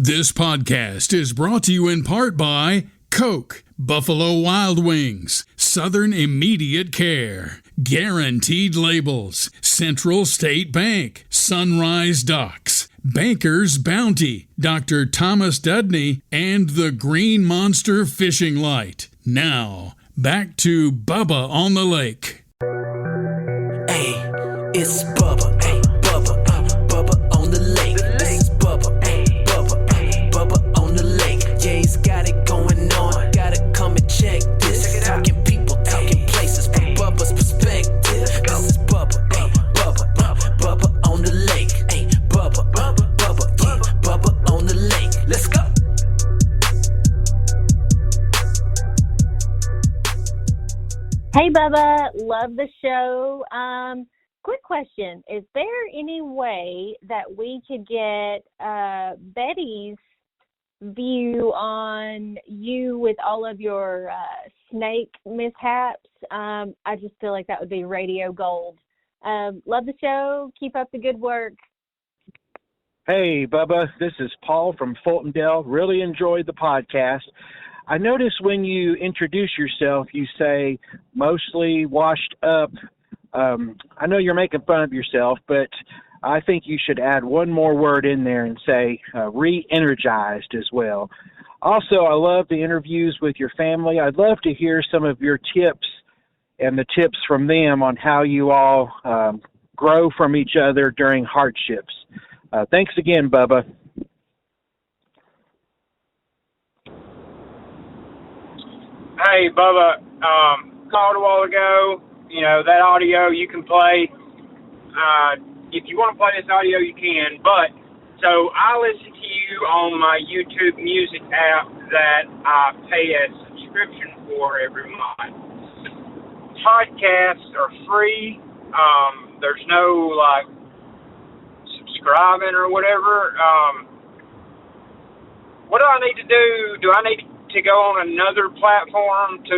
This podcast is brought to you in part by Coke, Buffalo Wild Wings, Southern Immediate Care, Guaranteed Labels, Central State Bank, Sunrise Docks, Banker's Bounty, Dr. Thomas Dudney, and the Green Monster Fishing Light. Now, back to Bubba on the Lake. Hey, it's Bubba, hey, Bubba, Bubba on the lake. This is Bubba, hey, Bubba, Bubba on the lake. Yeah, he's got it going on, gotta come and check this. Talking people, talking places from Bubba's perspective. This is Bubba, hey, Bubba on the lake. Hey, Bubba, yeah, Bubba on the lake. Let's go. Hey, Bubba, love the show. Quick question. Is there any way that we could get Betty's view on you with all of your snake mishaps? I just feel like that would be radio gold. Love the show. Keep up the good work. Hey, Bubba, this is Paul from Fultondale. Really enjoyed the podcast. I notice when you introduce yourself, you say mostly washed up. I know you're making fun of yourself, but I think you should add one more word in there and say re-energized as well. Also, I love the interviews with your family. I'd love to hear some of your tips and the tips from them on how you all grow from each other during hardships. Thanks again, Bubba. Hey, Bubba, called a while ago. You know, that audio you can play. If you want to play this audio, you can. But, so I listen to you on my YouTube music app that I pay a subscription for every month. Podcasts are free. There's no, subscribing or whatever. What do I need to do? Do I need to go on another platform to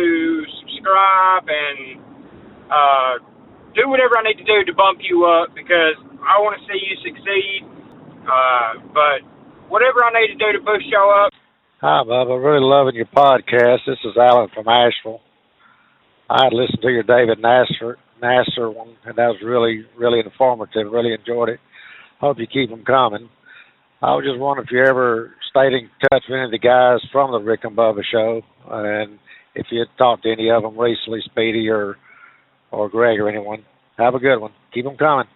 subscribe and do whatever I need to do to bump you up, because I want to see you succeed, but whatever I need to do to boost you up. Hi, Bubba. Really loving your podcast. This is Alan from Asheville. I had listened to your David Nasser one, and that was really, really informative. Really enjoyed it. Hope you keep them coming. I was just wondering if you ever stayed in touch with any of the guys from the Rick and Bubba show, and if you had talked to any of them recently, Speedy or Greg or anyone. Have a good one. Keep them coming.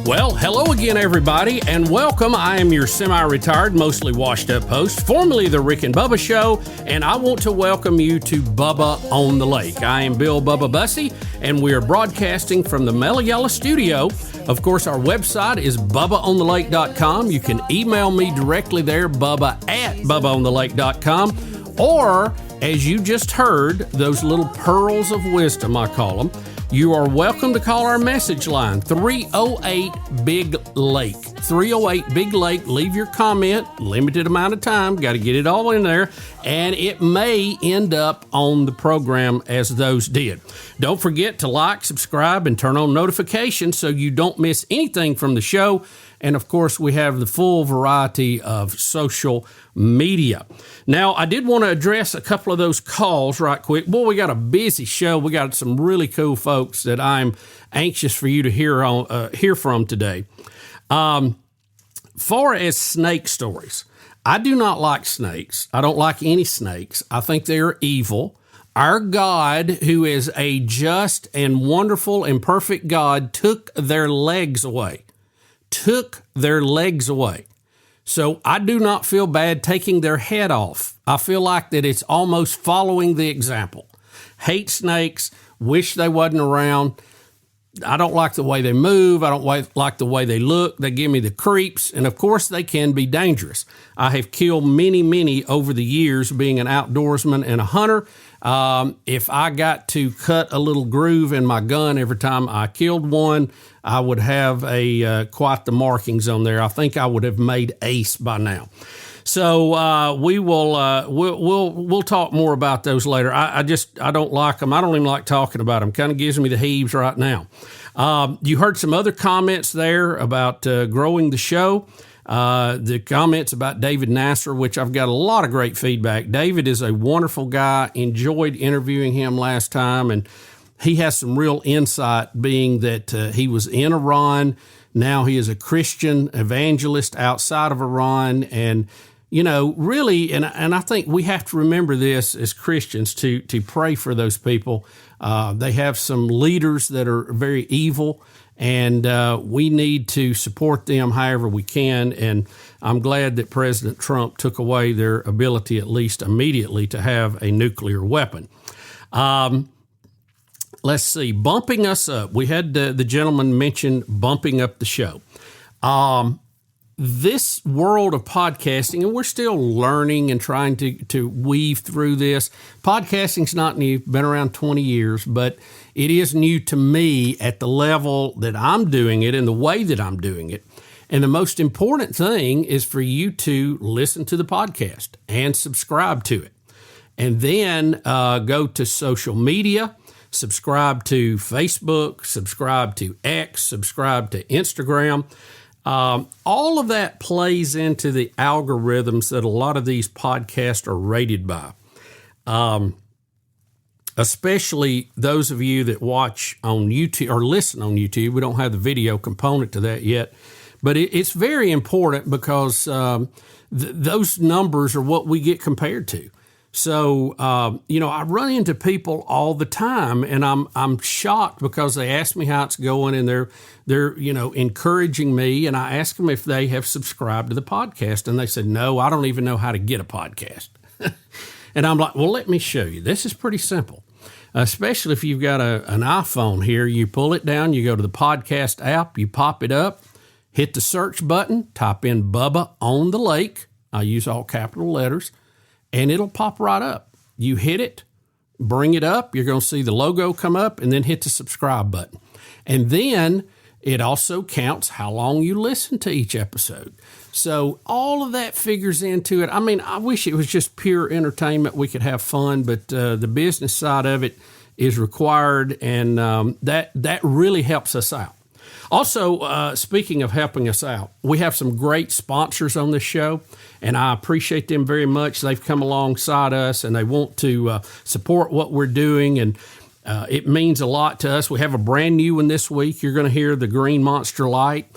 Well, hello again, everybody, and welcome. I am your semi-retired, mostly washed-up host, formerly the Rick and Bubba Show, and I want to welcome you to Bubba on the Lake. I am Bill Bubba Bussey, and we are broadcasting from the Mellayella studio. Of course, our website is bubbaonthelake.com. You can email me directly there, bubba@bubbaonthelake.com, or, as you just heard, those little pearls of wisdom, I call them, you are welcome to call our message line, 308-BIG-LAKE. 308-BIG-LAKE. Leave your comment. Limited amount of time. Got to get it all in there. And it may end up on the program as those did. Don't forget to like, subscribe, and turn on notifications so you don't miss anything from the show. And, of course, we have the full variety of social media. Now, I did want to address a couple of those calls right quick. Boy, we got a busy show. We got some really cool folks that I'm anxious for you to hear from today. Far as snake stories, I do not like snakes. I don't like any snakes. I think they are evil. Our God, who is a just and wonderful and perfect God, took their legs away. So I do not feel bad taking their head off. I feel like that it's almost following the example. Hate snakes, wish they wasn't around. I don't like the way they move. I don't like the way they look. They give me the creeps. And, of course, they can be dangerous. I have killed many over the years being an outdoorsman and a hunter. If I got to cut a little groove in my gun every time I killed one, I would have quite the markings on there. I think I would have made ace by now. So we'll talk more about those later. I don't like them. I don't even like talking about them. Kind of gives me the heaves right now. You heard some other comments there about growing the show. The comments about David Nasser, which I've got a lot of great feedback. David is a wonderful guy. Enjoyed interviewing him last time, and he has some real insight, being that he was in Iran. Now he is a Christian evangelist outside of Iran, and really, and I think we have to remember this as Christians to pray for those people. They have some leaders that are very evil, and we need to support them however we can. And I'm glad that President Trump took away their ability, at least immediately, to have a nuclear weapon. Let's see, bumping us up. We had the gentleman mention bumping up the show. This world of podcasting, and we're still learning and trying to weave through this. Podcasting's not new, been around 20 years, but it is new to me at the level that I'm doing it and the way that I'm doing it. And the most important thing is for you to listen to the podcast and subscribe to it. And then go to social media, subscribe to Facebook, subscribe to X, subscribe to Instagram. All of that plays into the algorithms that a lot of these podcasts are rated by. Especially those of you that watch on YouTube or listen on YouTube. We don't have the video component to that yet, but it's very important because those numbers are what we get compared to. So, I run into people all the time, and I'm shocked because they ask me how it's going, and they're encouraging me, and I ask them if they have subscribed to the podcast, and they said, no, I don't even know how to get a podcast. And I'm like, well, let me show you. This is pretty simple, especially if you've got an iPhone here. You pull it down, you go to the podcast app, you pop it up, hit the search button, type in Bubba on the Lake. I use all capital letters. And it'll pop right up. You hit it, bring it up, you're going to see the logo come up, and then hit the subscribe button. And then it also counts how long you listen to each episode. So all of that figures into it. I mean, I wish it was just pure entertainment. We could have fun, but the business side of it is required, and that really helps us out. Also, speaking of helping us out, we have some great sponsors on this show, and I appreciate them very much. They've come alongside us, and they want to support what we're doing, and it means a lot to us. We have a brand new one this week. You're going to hear the Green Monster Light.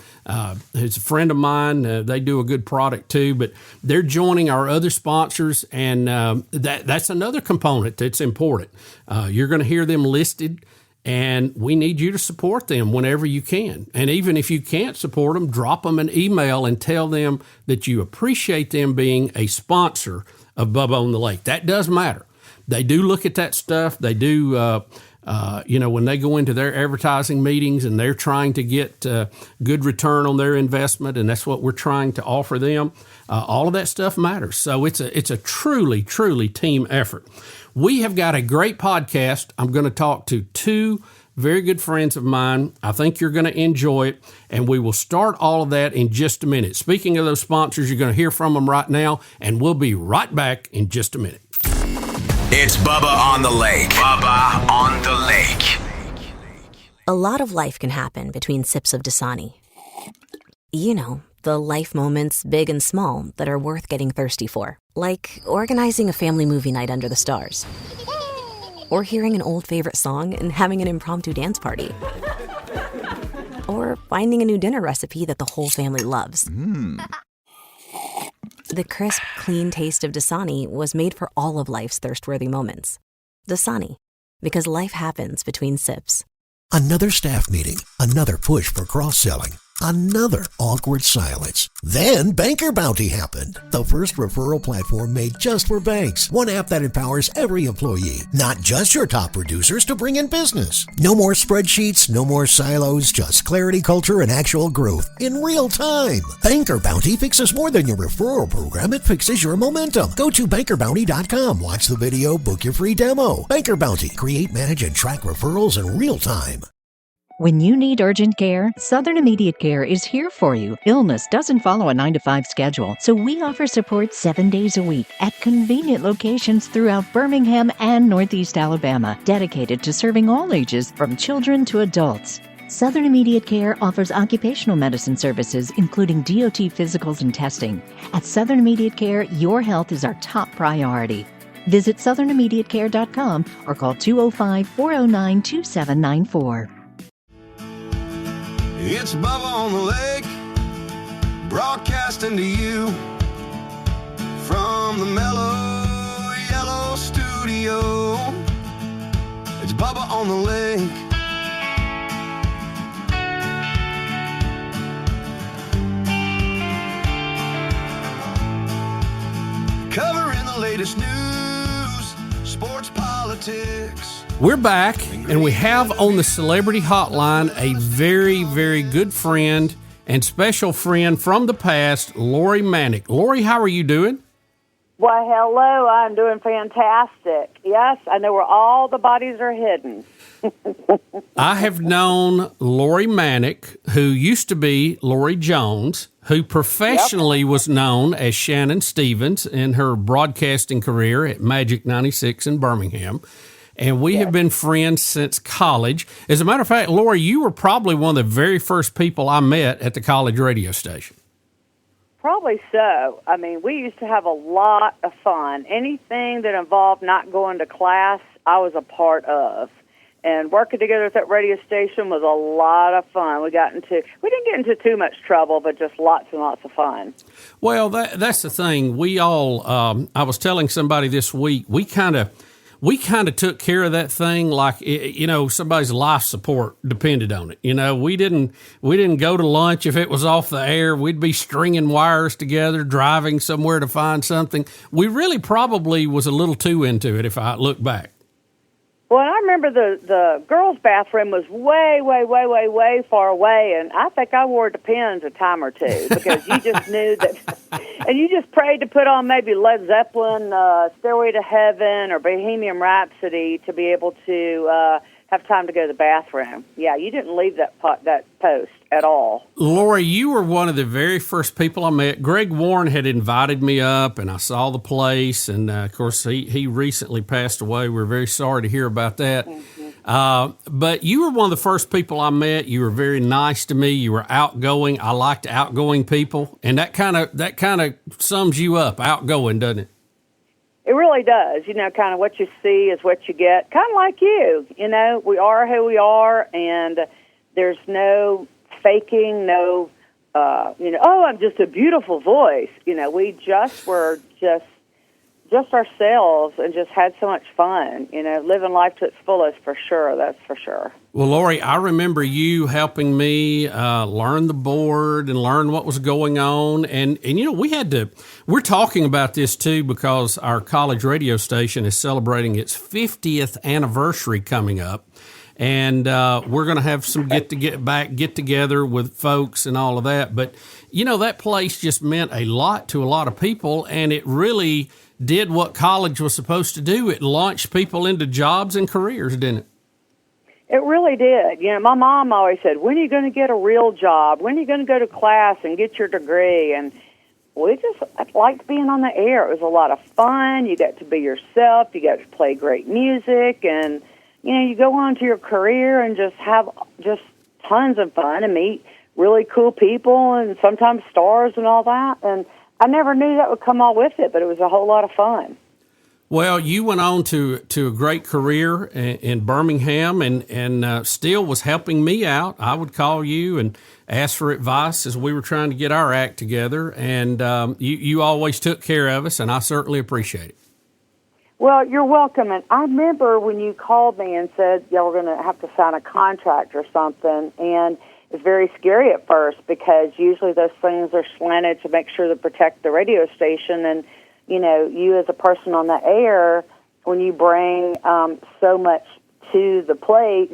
It's a friend of mine. They do a good product too, but they're joining our other sponsors, and that's another component that's important. You're going to hear them listed, and we need you to support them whenever you can. And even if you can't support them, drop them an email and tell them that you appreciate them being a sponsor of Bubba on the Lake. That does matter. They do look at that stuff. They do, when they go into their advertising meetings and they're trying to get good return on their investment, and that's what we're trying to offer them. All of that stuff matters. So it's a truly, truly team effort. We have got a great podcast. I'm going to talk to two very good friends of mine. I think you're going to enjoy it, and we will start all of that in just a minute. Speaking of those sponsors, you're going to hear from them right now, and we'll be right back in just a minute. It's Bubba on the Lake. Bubba on the Lake. A lot of life can happen between sips of Dasani. You know, the life moments, big and small, that are worth getting thirsty for. Like organizing a family movie night under the stars. Or hearing an old favorite song and having an impromptu dance party. Or finding a new dinner recipe that the whole family loves. The crisp, clean taste of Dasani was made for all of life's thirst-worthy moments. Dasani, because life happens between sips. Another staff meeting, another push for cross-selling, another awkward silence. Then Banker Bounty happened. The first referral platform made just for banks. One app that empowers every employee, not just your top producers, to bring in business. No more spreadsheets, no more silos, just clarity, culture, and actual growth in real time. Banker Bounty fixes more than your referral program. It fixes your momentum. Go to bankerbounty.com, watch the video, book your free demo. Banker Bounty, create, manage, and track referrals in real time. When you need urgent care, Southern Immediate Care is here for you. Illness doesn't follow a 9-to-5 schedule, so we offer support 7 days a week at convenient locations throughout Birmingham and Northeast Alabama, dedicated to serving all ages from children to adults. Southern Immediate Care offers occupational medicine services, including DOT physicals and testing. At Southern Immediate Care, your health is our top priority. Visit southernimmediatecare.com or call 205-409-2794. It's Bubba on the Lake, broadcasting to you from the mellow yellow studio. It's Bubba on the Lake. Covering the latest news, sports, politics. We're back, and we have on the Celebrity Hotline a very, very good friend and special friend from the past, Lori Manic. Lori, how are you doing? Why, hello, I'm doing fantastic. Yes, I know where all the bodies are hidden. I have known Lori Manic, who used to be Lori Jones, who professionally was known as Shannon Stephens in her broadcasting career at Magic 96 in Birmingham. And we have been friends since college. As a matter of fact, Lori, you were probably one of the very first people I met at the college radio station. Probably so. I mean, we used to have a lot of fun. Anything that involved not going to class, I was a part of. And working together at that radio station was a lot of fun. We didn't get into too much trouble, but just lots and lots of fun. Well, that's the thing. We all, I was telling somebody this week, we kind of took care of that thing like, you know, somebody's life support depended on it. You know, we didn't go to lunch if it was off the air. We'd be stringing wires together, driving somewhere to find something. We really probably was a little too into it if I look back. Well, I remember the girls' bathroom was way, way, way, way, way far away, and I think I wore Depends a time or two because you just knew that, and you just prayed to put on maybe Led Zeppelin, Stairway to Heaven, or Bohemian Rhapsody to be able to have time to go to the bathroom. Yeah, you didn't leave that post at all. Lori, you were one of the very first people I met. Greg Warren had invited me up, and I saw the place, and of course, he recently passed away. We're very sorry to hear about that. Mm-hmm. But you were one of the first people I met. You were very nice to me. You were outgoing. I liked outgoing people, and that kind of sums you up, outgoing, doesn't it? It really does. You know, kind of what you see is what you get. Kind of like you. You know, we are who we are, and there's no faking, no, oh, I'm just a beautiful voice. You know, we just were just ourselves and just had so much fun, you know, living life to its fullest for sure. That's for sure. Well, Lori, I remember you helping me learn the board and learn what was going on. And you know, we're talking about this too because our college radio station is celebrating its 50th anniversary coming up. And we're going to have some get together with folks and all of that. But, you know, that place just meant a lot to a lot of people, and it really did what college was supposed to do. It launched people into jobs and careers, didn't it? It really did. You know, my mom always said, when are you going to get a real job? When are you going to go to class and get your degree? And we just liked being on the air. It was a lot of fun. You got to be yourself. You got to play great music, and you know, you go on to your career and just have just tons of fun and meet really cool people and sometimes stars and all that. And I never knew that would come all with it, but it was a whole lot of fun. Well, you went on to a great career in Birmingham and still was helping me out. I would call you and ask for advice as we were trying to get our act together. And you always took care of us, and I certainly appreciate it. Well, you're welcome. And I remember when you called me and said y'all were going to have to sign a contract or something, and it's very scary at first because usually those things are slanted to make sure to protect the radio station. And, you know, you as a person on the air, when you bring so much to the place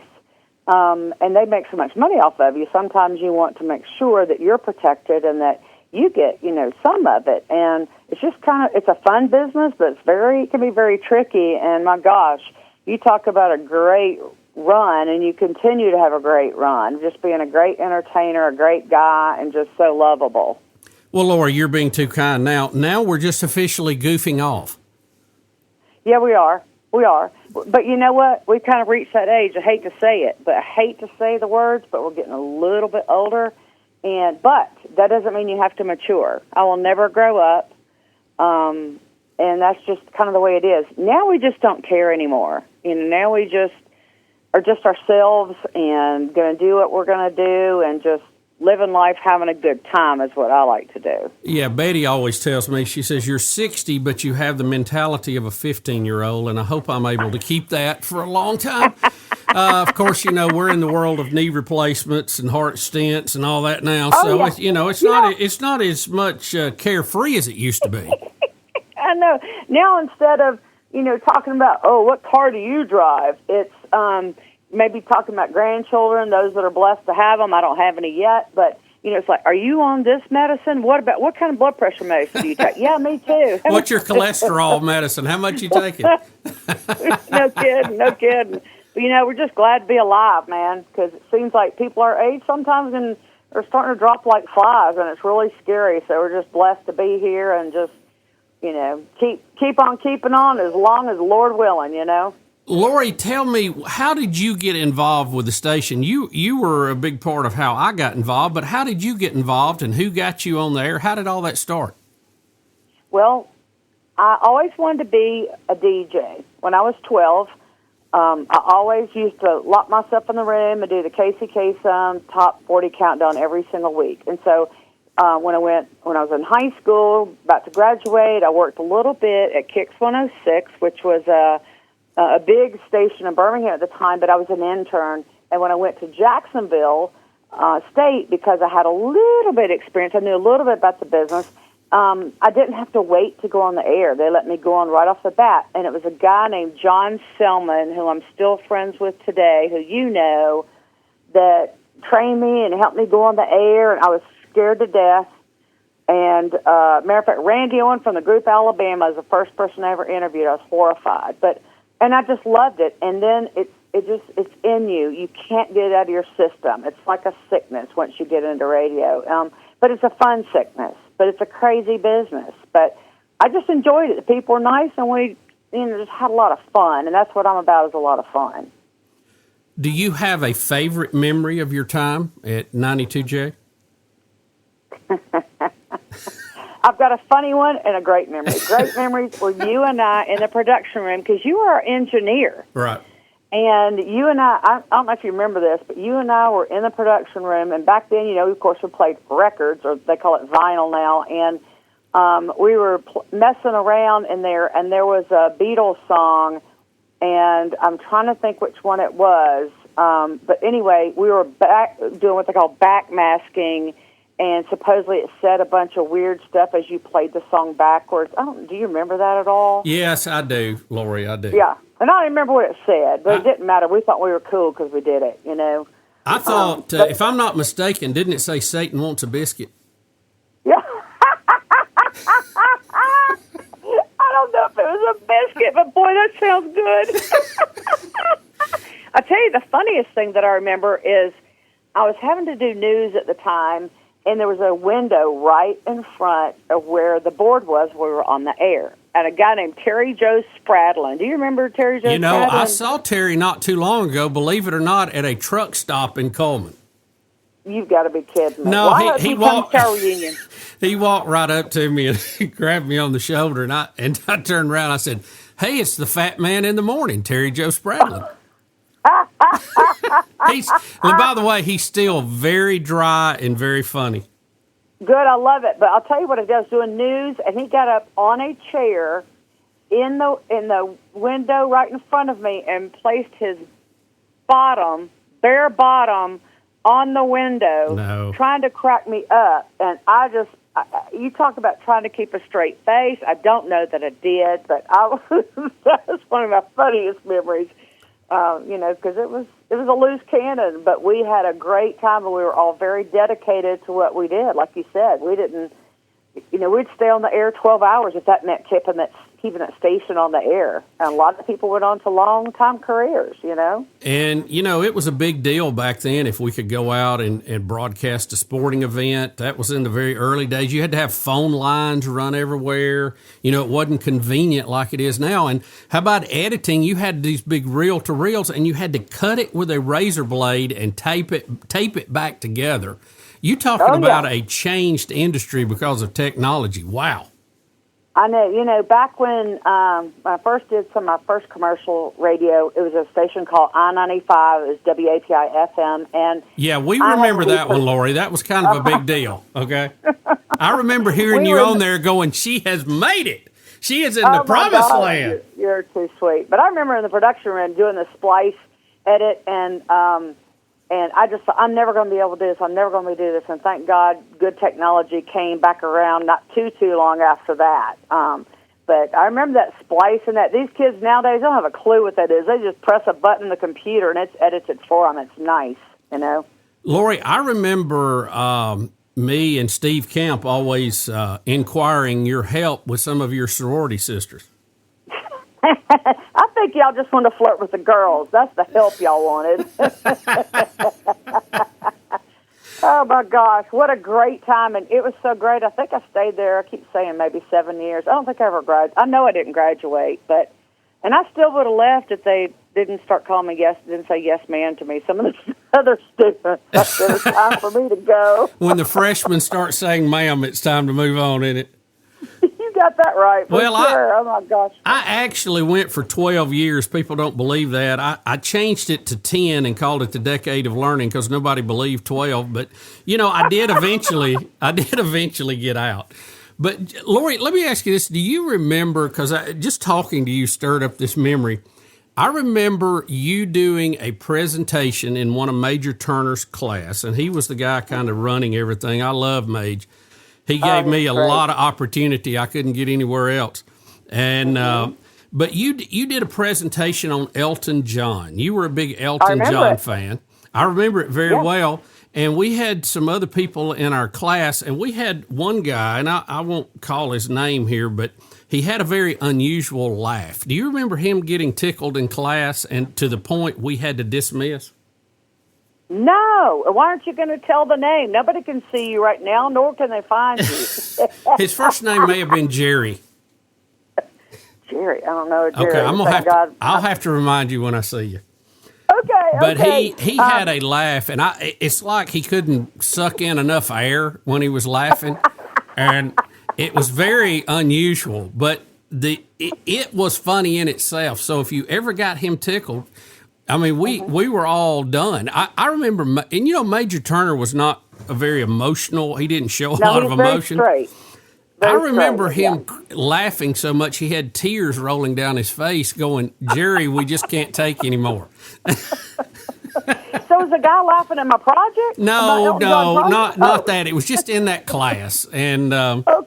and they make so much money off of you, sometimes you want to make sure that you're protected and that you get, you know, some of it. And it's just it's a fun business, but it can be very tricky. And my gosh, you talk about a great run, and you continue to have a great run, just being a great entertainer, a great guy, and just so lovable. Well, Lori, you're being too kind. Now we're just officially goofing off. Yeah, we are. We are. But you know what? We've kind of reached that age. I hate to say it, but I hate to say the words, but we're getting a little bit older. But that doesn't mean you have to mature. I will never grow up. And that's just kind of the way it is. Now we just don't care anymore. Now we just are just ourselves and going to do what we're going to do and just living life, having a good time is what I like to do. Yeah, Betty always tells me, she says, you're 60, but you have the mentality of a 15-year-old, and I hope I'm able to keep that for a long time. Of course, we're in the world of knee replacements and heart stents and all that now, so it's not as much carefree as it used to be. I know. Now instead of, talking about, what car do you drive, it's maybe talking about grandchildren, those that are blessed to have them. I don't have any yet, but, it's like, are you on this medicine? What kind of blood pressure medicine do you take? Yeah, me too. What's your cholesterol medicine? How much you taking? No kidding. But, we're just glad to be alive, man, because it seems like people our age sometimes are starting to drop like flies, and it's really scary. So we're just blessed to be here and just, keep on keeping on as long as Lord willing, Lori, tell me, how did you get involved with the station? You were a big part of how I got involved, but how did you get involved and who got you on the air? How did all that start? Well, I always wanted to be a DJ. When I was 12, I always used to lock myself in the room and do the Casey Kasem Top 40 countdown every single week. And so when I was in high school, about to graduate, I worked a little bit at Kicks 106, which was a big station in Birmingham at the time, but I was an intern. And when I went to Jacksonville State, because I had a little bit of experience, I knew a little bit about the business, I didn't have to wait to go on the air. They let me go on right off the bat. And it was a guy named John Selman, who I'm still friends with today, who that trained me and helped me go on the air, and I was scared to death. And matter of fact, Randy Owen from the group Alabama is the first person I ever interviewed. I was horrified. And I just loved it. And then it's in you. You can't get it out of your system. It's like a sickness once you get into radio. But it's a fun sickness. But it's a crazy business. But I just enjoyed it. The people were nice, and we just had a lot of fun. And that's what I'm about, is a lot of fun. Do you have a favorite memory of your time at 92J? I've got a funny one and a great memory. Great memories were you and I in the production room, because you were our engineer. Right. And you and I don't know if you remember this, but you and I were in the production room, and back then, of course, we played records, or they call it vinyl now, and we were messing around in there, and there was a Beatles song, and I'm trying to think which one it was. But anyway, we were doing what they call backmasking, and supposedly it said a bunch of weird stuff as you played the song backwards. Do you remember that at all? Yes, I do, Lori, I do. Yeah, and I don't remember what it said, but it didn't matter. We thought we were cool because we did it, I thought, if I'm not mistaken, didn't it say Satan wants a biscuit? Yeah. I don't know if it was a biscuit, but boy, that sounds good. I tell you, the funniest thing that I remember is I was having to do news at the time, and there was a window right in front of where the board was where we were on the air. And a guy named Terry Joe Spradlin. Do you remember Terry Joe Spradlin? I saw Terry not too long ago, believe it or not, at a truck stop in Coleman. You've got to be kidding me. No, he walked. To our reunion? He walked right up to me and grabbed me on the shoulder, and I turned around. And I said, "Hey, it's the fat man in the morning, Terry Joe Spradlin." And by the way, he's still very dry and very funny. Good, I love it. But I'll tell you what, I was doing news, and he got up on a chair in the window right in front of me and placed his bare bottom, on the window, trying to crack me up. And you talk about trying to keep a straight face. I don't know that I did, but that was one of my funniest memories. Because it was a loose cannon, but we had a great time, and we were all very dedicated to what we did. Like you said, we didn't, we'd stay on the air 12 hours if that meant keeping that station on the air. And a lot of people went on to long-time careers, you know. And, you know, it was a big deal back then if we could go out and broadcast a sporting event. That was in the very early days. You had to have phone lines run everywhere. You know, it wasn't convenient like it is now. And how about editing? You had these big reel-to-reels, and you had to cut it with a razor blade and tape it back together. You talking about a changed industry because of technology. Wow. I know. You know, back when I first did my first commercial radio, it was a station called I-95. It was WAPI FM. And yeah, we remember that one, Lori. That was kind of a big deal, okay? I remember hearing you on there going, she has made it. She is in the promised land. You're too sweet. But I remember in the production room doing the splice edit, and I just thought, I'm never going to be able to do this. I'm never going to do this. And thank God good technology came back around not too long after that. But I remember that splice and that. These kids nowadays don't have a clue what that is. They just press a button on the computer, and it's edited for them. It's nice, you know. Lori, I remember me and Steve Camp always inquiring your help with some of your sorority sisters. I think y'all just wanted to flirt with the girls. That's the help y'all wanted. Oh, my gosh. What a great time. And it was so great. I think I stayed there, I keep saying maybe 7 years. I don't think I ever graduated. I know I didn't graduate, and I still would have left if they didn't start calling me didn't say yes, ma'am to me. Some of the other students, it was time for me to go. When the freshmen start saying ma'am, it's time to move on, isn't it? You got that right. Well, sure. Oh, my gosh. I actually went for 12 years. People don't believe that. I changed it to 10 and called it the Decade of Learning because nobody believed 12. But, you know, I did eventually get out. But, Lori, let me ask you this. Do you remember, because just talking to you stirred up this memory, I remember you doing a presentation in one of Major Turner's class, and he was the guy kind of running everything. I love Mage. He gave me a lot of opportunity. I couldn't get anywhere else. And but you did a presentation on Elton John. You were a big Elton John fan. I remember it very well. And we had some other people in our class, and we had one guy, and I won't call his name here, but he had a very unusual laugh. Do you remember him getting tickled in class and to the point we had to dismiss? No. Why aren't you going to tell the name? Nobody can see you right now, nor can they find you. His first name may have been Jerry. Jerry, I don't know. Jerry. Okay, I'll have to remind you when I see you. Okay, but he had a laugh, and it's like he couldn't suck in enough air when he was laughing, and it was very unusual. But it was funny in itself. So if you ever got him tickled, I mean, we were all done. I remember, and you know, Major Turner was not a very emotional. He didn't show a lot of emotion. I remember him laughing so much he had tears rolling down his face going, Jerry, we just can't take anymore. So was the guy laughing at my project? No, not that. It was just in that class. And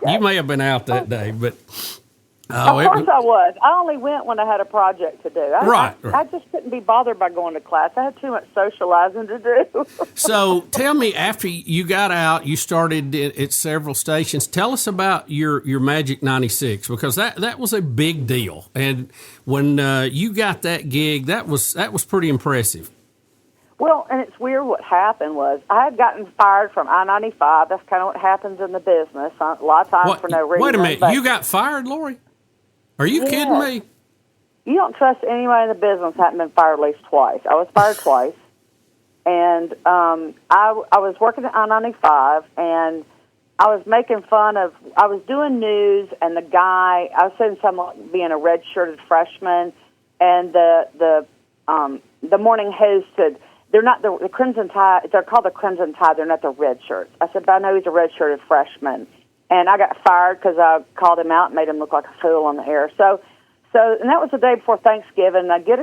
you may have been out that day, but... of course I was. I only went when I had a project to do. I just couldn't be bothered by going to class. I had too much socializing to do. So tell me, after you got out, you started at several stations. Tell us about your Magic 96, because that was a big deal. And when you got that gig, that was pretty impressive. Well, and it's weird what happened was I had gotten fired from I-95. That's kind of what happens in the business. A lot of times for no reason. Wait a minute. You got fired, Lori? Are you kidding me? You don't trust anybody in the business hadn't been fired at least twice. I was fired twice. And I was working at I-95, and I was making fun of, I was doing news, and the guy, I was saying something like being a red-shirted freshman, and the morning host said, they're not the Crimson Tide, they're called the Crimson Tide, they're not the red shirts. I said, but I know he's a red-shirted freshman. And I got fired because I called him out and made him look like a fool on the air. So, and that was the day before Thanksgiving. I get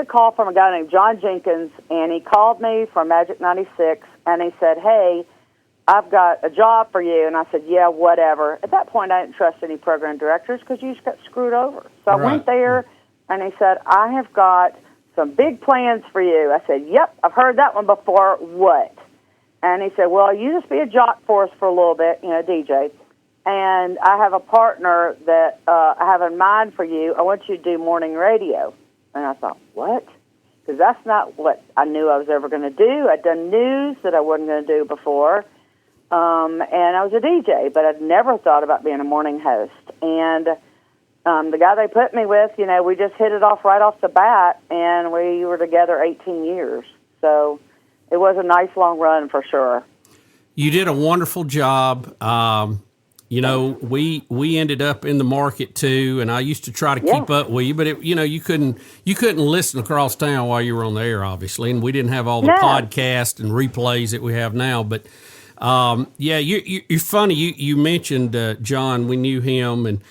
a call from a guy named John Jenkins, and he called me from Magic 96, and he said, hey, I've got a job for you. And I said, yeah, whatever. At that point, I didn't trust any program directors because you just got screwed over. So I went there, and he said, I have got some big plans for you. I said, yep, I've heard that one before. What? And he said, well, you just be a jock for us for a little bit, DJ. and I have a partner that I have in mind for you. I want you to do morning radio. And I thought, what? Because that's not what I knew I was ever going to do. I'd done news that I wasn't going to do before, and I was a DJ, but I'd never thought about being a morning host. And the guy they put me with, you know, we just hit it off right off the bat, and we were together 18 years. So it was a nice long run for sure. You did a wonderful job. You know, we ended up in the market too, and I used to try to keep up with you, but you couldn't listen across town while you were on the air, obviously, and we didn't have all the podcasts and replays that we have now. But you're funny. You mentioned John. We knew him, and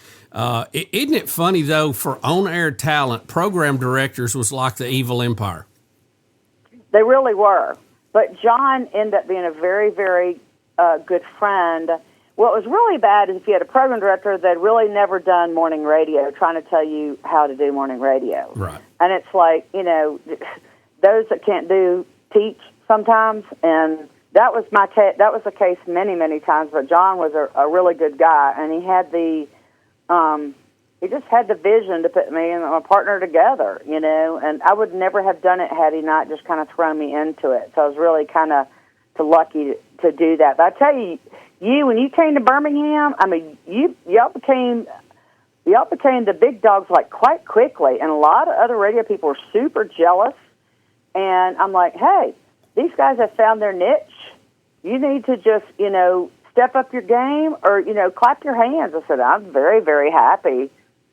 isn't it funny though? For on-air talent, program directors was like the evil empire. They really were, but John ended up being a very, very good friend. What was really bad is if you had a program director that really never done morning radio, trying to tell you how to do morning radio. Right. And it's like, you know, those that can't teach sometimes. And that was that was the case many, many times. But John was a really good guy, and he had he just had the vision to put me and my partner together, you know. And I would never have done it had he not just kind of thrown me into it. So I was really kind of lucky to do that. But I tell you, when you came to Birmingham, I mean, y'all became the big dogs like quite quickly, and a lot of other radio people were super jealous. And I'm like, hey, these guys have found their niche. You need to just, you know, step up your game, or, you know, clap your hands. I said, I'm very, very happy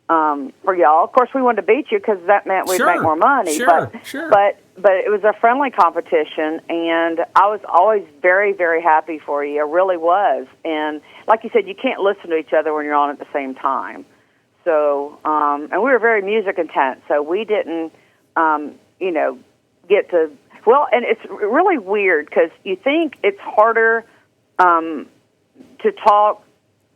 for y'all. Of course, we wanted to beat you because that meant we'd make more money. Sure. But it was a friendly competition, and I was always very, very happy for you. I really was. And like you said, you can't listen to each other when you're on at the same time. So, and we were very music intense, so we didn't, you know, get to, well, and it's really weird because you think it's harder to talk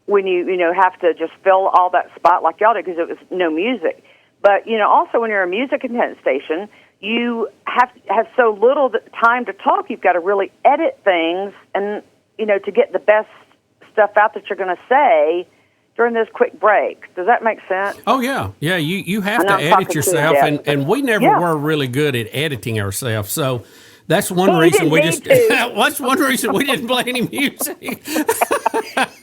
when you know, have to just fill all that spot like y'all did because it was no music. But, you know, also when you're a music intense station, you have so little time to talk. You've got to really edit things and, you know, to get the best stuff out that you're going to say during those quick breaks. Does that make sense? Oh, yeah. Yeah, you have to edit yourself, and we never were really good at editing ourselves. So that's one reason we just that's one reason we didn't play any music.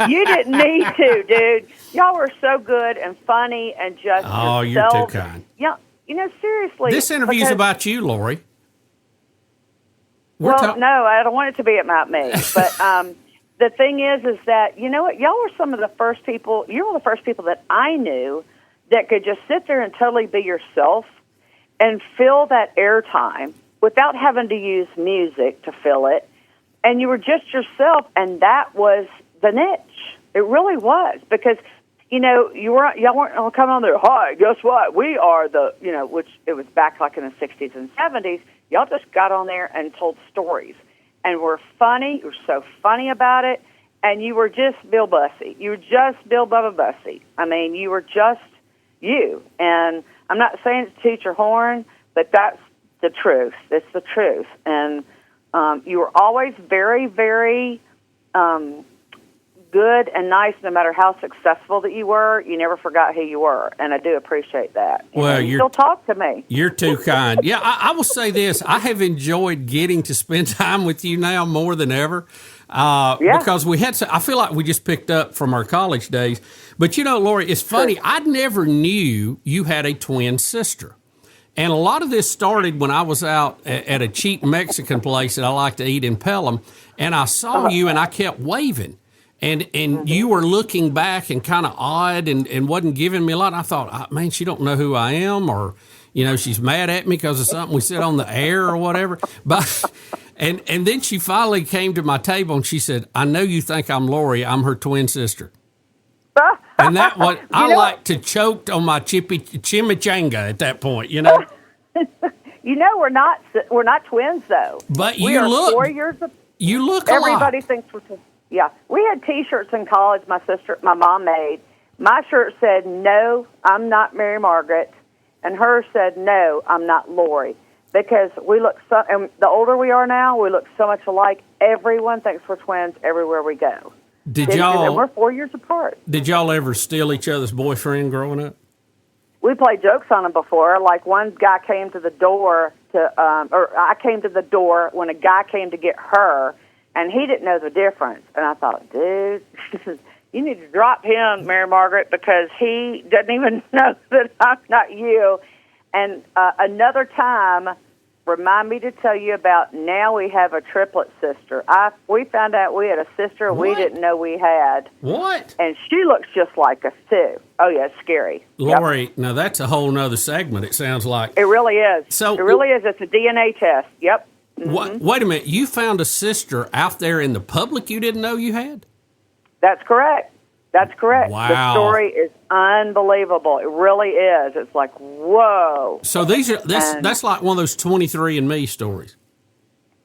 You didn't need to, dude. Y'all were so good and funny and just oh, you're too kind. Yeah. You know, seriously. This interview's about you, Lori. No, I don't want it to be about me. But the thing is that, you know what, y'all were some of the first people, you're one of the first people that I knew that could just sit there and totally be yourself and fill that airtime without having to use music to fill it. And you were just yourself, and that was the niche. It really was, because you know, y'all weren't coming on there, hi, guess what? We are the, you know, which it was back like in the 60s and 70s. Y'all just got on there and told stories. And were funny. You were so funny about it. And you were just Bill Bussey. You were just Bill Bubba Bussey. I mean, you were just you. And I'm not saying it to toot your horn, but that's the truth. It's the truth. And you were always very, very good and nice, no matter how successful that you were. You never forgot who you were, and I do appreciate that. Well, you still talk to me. You're too kind. Yeah, I will say this. I have enjoyed getting to spend time with you now more than ever because we had. I feel like we just picked up from our college days. But, you know, Lori, it's funny. I never knew you had a twin sister. And a lot of this started when I was out at a cheap Mexican place that I like to eat in Pelham, and I saw you, and I kept waving. And you were looking back and kind of odd and wasn't giving me a lot. I thought, man, she don't know who I am, or, you know, she's mad at me because of something we said on the air or whatever. But and then she finally came to my table and she said, I know you think I'm Lori. I'm her twin sister. And that was, I like to choke on my chimichanga at that point, you know. You know, we're not twins though. But we you are look 4 years. You look. Everybody thinks we're twins. Yeah, we had T-shirts in college. My mom made. My shirt said, "No, I'm not Mary Margaret," and hers said, "No, I'm not Lori," because we look so. And the older we are now, we look so much alike. Everyone thinks we're twins everywhere we go. Did And y'all? we're 4 years apart. Did y'all ever steal each other's boyfriend growing up? We played jokes on them before. Like one guy came to the door or I came to the door when a guy came to get her, and he didn't know the difference. And I thought, dude, you need to drop him, Mary Margaret, because he doesn't even know that I'm not you. And another time, remind me to tell you about, now we have a triplet sister. We found out we had a sister we didn't know we had. What? And she looks just like us, too. Oh, yeah, it's scary. Lori, Now that's a whole nother segment, it sounds like. It really is. So, it really is. It's a DNA test. Yep. Wait a minute. You found a sister out there in the public you didn't know you had? That's correct. That's correct. Wow. The story is unbelievable. It really is. It's like, whoa. So that's like one of those 23andMe stories.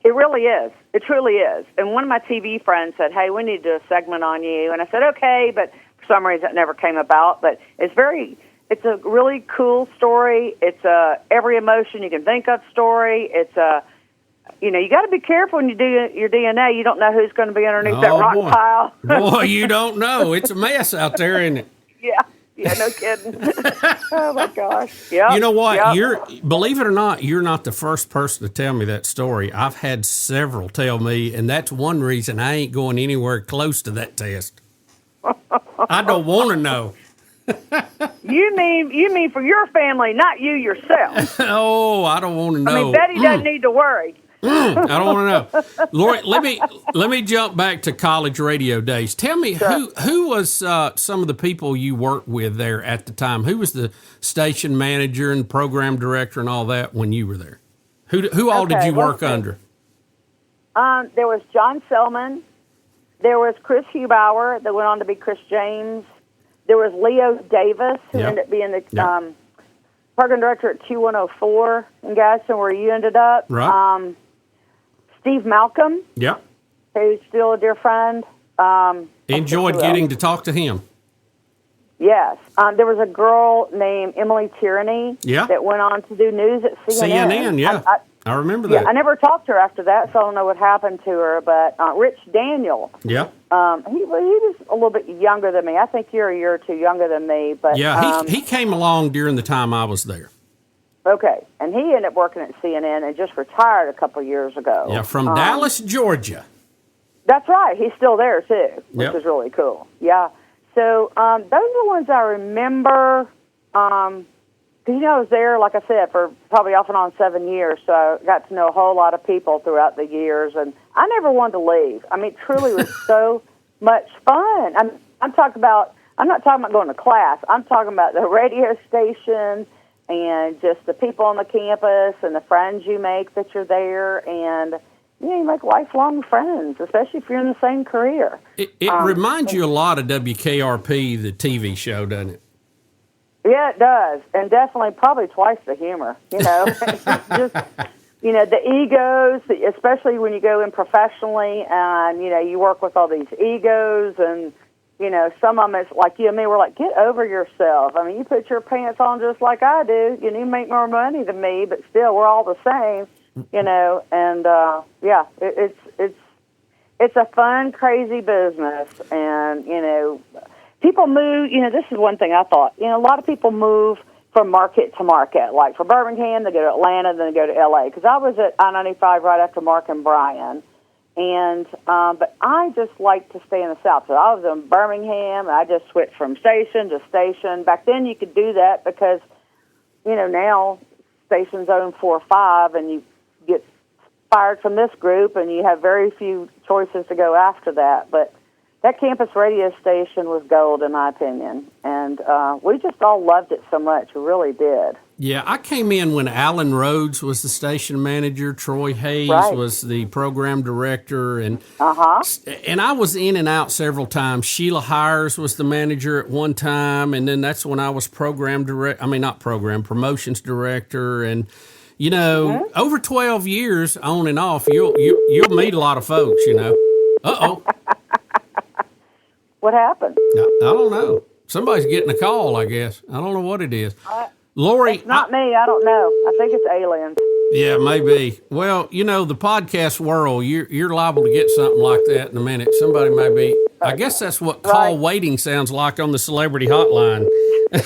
It really is. It truly is. And one of my TV friends said, hey, we need to do a segment on you. And I said, okay, but for some reason it never came about. But it's a really cool story. It's a every emotion you can think of story. It's a, you got to be careful when you do your DNA. You don't know who's going to be underneath that rock pile. Boy, you don't know. It's a mess out there, isn't it? Yeah, no kidding. Oh, my gosh. Yep. You know what? Yep. Believe it or not, you're not the first person to tell me that story. I've had several tell me, and that's one reason I ain't going anywhere close to that test. I don't want to know. You mean for your family, not you yourself. Oh, I don't want to know. I mean, Betty doesn't need to worry. I don't want to know. Lori, let me jump back to college radio days. Tell me, who was some of the people you worked with there at the time? Who was the station manager and program director and all that when you were there? Who all did you work under? There was John Selman. There was Chris Hubauer that went on to be Chris James. There was Leo Davis, who ended up being the program director at Q104 in Gadsden, where you ended up. Right. Steve Malcolm, who's still a dear friend. Enjoyed getting to talk to him. Yes. There was a girl named Emily Tierney that went on to do news at CNN. CNN, I remember that. Yeah, I never talked to her after that, so I don't know what happened to her. But Rich Daniel, he was a little bit younger than me. I think you're a year or two younger than me. But he came along during the time I was there. Okay, and he ended up working at CNN and just retired a couple years ago. Yeah, from Dallas, Georgia. That's right. He's still there, too, which is really cool. Yeah. So those are the ones I remember. Because, I was there, like I said, for probably off and on 7 years, so I got to know a whole lot of people throughout the years, and I never wanted to leave. I mean, it truly was so much fun. I'm not talking about going to class. I'm talking about the radio station and just the people on the campus and the friends you make that you're there, and you make lifelong friends, especially if you're in the same career. It reminds you a lot of WKRP, the TV show, doesn't it? Yeah, it does, and definitely probably twice the humor. Just the egos, especially when you go in professionally, and you work with all these egos, and some of them, it's like you and me, we're like, get over yourself. I mean, you put your pants on just like I do. You make more money than me, but still, we're all the same. And it's a fun, crazy business, and people move. This is one thing I thought. A lot of people move from market to market. Like for Birmingham, they go to Atlanta, then they go to LA. Because I was at I-95 right after Mark and Brian, and but I just like to stay in the South. So I was in Birmingham, and I just switched from station to station. Back then, you could do that because now stations own 4 or 5, and you get fired from this group, and you have very few choices to go after that. But that campus radio station was gold, in my opinion, and we just all loved it so much. We really did. Yeah, I came in when Alan Rhodes was the station manager, Troy Hayes was the program director, and I was in and out several times. Sheila Hires was the manager at one time, and then that's when I was promotions director, and over 12 years on and off, you'll meet a lot of folks. Uh-oh. What happened? I don't know. Somebody's getting a call, I guess. I don't know what it is. Lori. It's not me. I don't know. I think it's aliens. Yeah, maybe. Well, the podcast world, you're liable to get something like that in a minute. Somebody may be I guess that's what call waiting sounds like on the celebrity hotline. he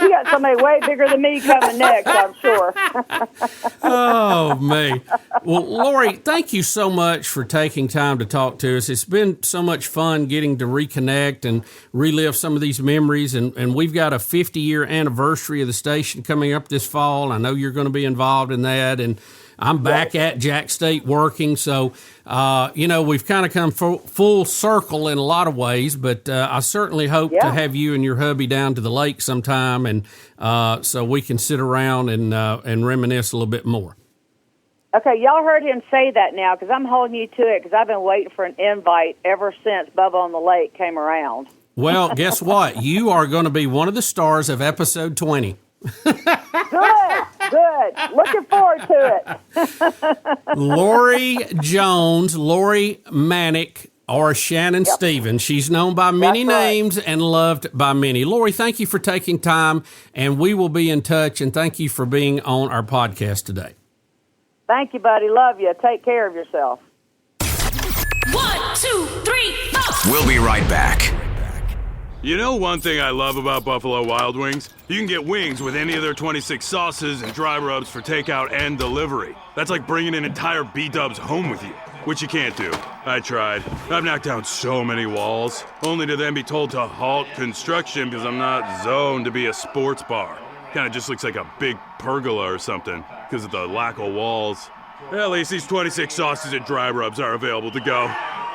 got somebody way bigger than me coming next, I'm sure. Oh, me. Well, Lori, thank you so much for taking time to talk to us. It's been so much fun getting to reconnect and relive some of these memories. And we've got a 50-year anniversary of the station coming up this fall. I know you're going to be involved in that. And I'm back at Jack State working, so, we've kind of come full circle in a lot of ways, but I certainly hope to have you and your hubby down to the lake sometime, and so we can sit around and reminisce a little bit more. Okay, y'all heard him say that now, because I'm holding you to it, because I've been waiting for an invite ever since Bubba on the Lake came around. Well, guess what? You are going to be one of the stars of episode 20. Good. Looking forward to it. Lori Jones, Lori Manic, or Shannon Stephens. She's known by many names and loved by many. Lori, thank you for taking time, and we will be in touch, and thank you for being on our podcast today. Thank you, buddy. Love you. Take care of yourself. 1, 2, 3, 4. We'll be right back. You know one thing I love about Buffalo Wild Wings? You can get wings with any of their 26 sauces and dry rubs for takeout and delivery. That's like bringing an entire B-dubs home with you, which you can't do. I tried. I've knocked down so many walls, only to then be told to halt construction because I'm not zoned to be a sports bar. Kinda just looks like a big pergola or something because of the lack of walls. At least these 26 sauces and dry rubs are available to go.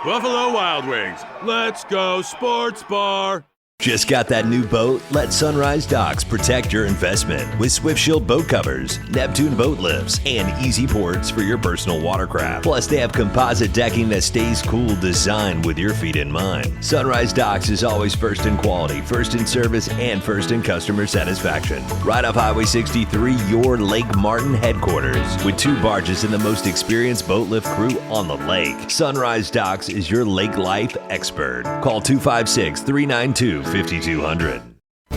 Buffalo Wild Wings. Let's go sports bar. Just got that new boat? Let Sunrise Docks protect your investment with Swift Shield boat covers, Neptune boat lifts, and easy ports for your personal watercraft. Plus, they have composite decking that stays cool, designed with your feet in mind. Sunrise Docks is always first in quality, first in service, and first in customer satisfaction. Right off Highway 63, your Lake Martin headquarters, with 2 barges and the most experienced boat lift crew on the lake. Sunrise Docks is your lake life expert. Call 256-392-5200.